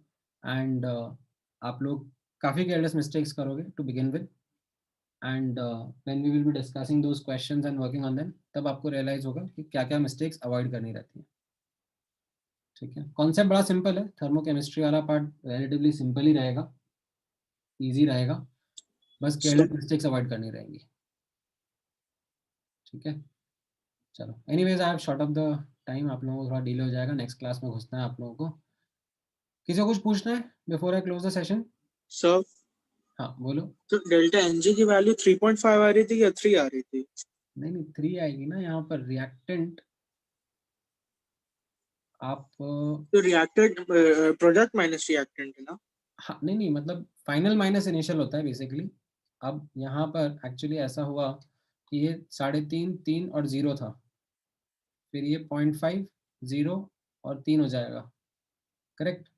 [SPEAKER 1] एंड आप लोग काफ़ी केयरलेस मिस्टेक्स करोगे to begin with, and when we will be discussing those questions and working on them, तब आपको रियलाइज होगा कि क्या क्या मिस्टेक्स अवॉइड करनी रहती है। ठीक है, कॉन्सेप्ट बड़ा सिंपल है, थर्मोकेमिस्ट्री वाला पार्ट रिलेटिवली सिंपल ही रहेगा, ईजी रहेगा, बस केयरलेस मिस्टेक्स अवॉइड करनी रहेंगी। ठीक है, चलो, anyways I have short of the time, आप लोगों को थोड़ा डिले हो जाएगा, नेक्स्ट क्लास में घुसना है आप लोगों को। किसी को कुछ पूछना है before I close the session?
[SPEAKER 5] Sir,
[SPEAKER 1] हाँ बोलो।
[SPEAKER 5] तो डेल्टा एनजी की वैल्यू 3.5 आ रही थी या 3 आ रही थी?
[SPEAKER 1] नहीं नहीं, 3 आएगी ना यहाँ पर, रिएक्टेंट आप
[SPEAKER 5] तो रिएक्टेंट प्रोडक्ट माइनस रिएक्टेंट है ना?
[SPEAKER 1] हाँ, नहीं नहीं, मतलब फाइनल माइनस इनिशियल होता है बेसिकली। अब यहाँ पर एक्चुअली ऐसा हुआ कि ये 3.5, 3 और 0 था, फिर ये 0.5, 0 और 3 हो जाएगा, करेक्ट।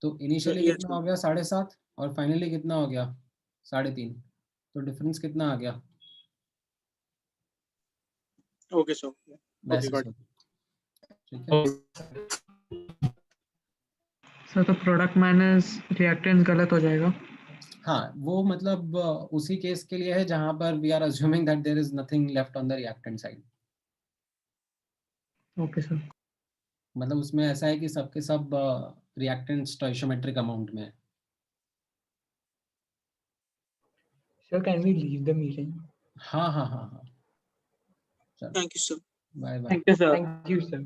[SPEAKER 1] तो इनिशियली
[SPEAKER 5] ये
[SPEAKER 1] कितना हो गया 7.5 और फाइनली कितना हो गया 3.5, तो डिफरेंस कितना आ गया?
[SPEAKER 5] ओके सर,
[SPEAKER 1] वैसे
[SPEAKER 5] गॉट
[SPEAKER 1] सब। ठीक है,
[SPEAKER 9] सर तो प्रोडक्ट माइनस रिएक्टेंट गलत हो जाएगा।
[SPEAKER 1] हाँ, वो मतलब उसी केस के लिए है जहां पर we are assuming that there is nothing left on the reactant side.
[SPEAKER 9] Okay sir.
[SPEAKER 1] मतलब उसमें ऐसा है कि सबके सब रिएक्टेंट स्टोइशियोमेट्रिक अमाउंट में है।
[SPEAKER 7] Sir, can we leave the meeting?
[SPEAKER 1] हाँ हाँ हाँ हाँ, चलो,
[SPEAKER 5] thank you sir.
[SPEAKER 1] Bye bye.
[SPEAKER 4] Thank you, sir.
[SPEAKER 7] Thank you, sir.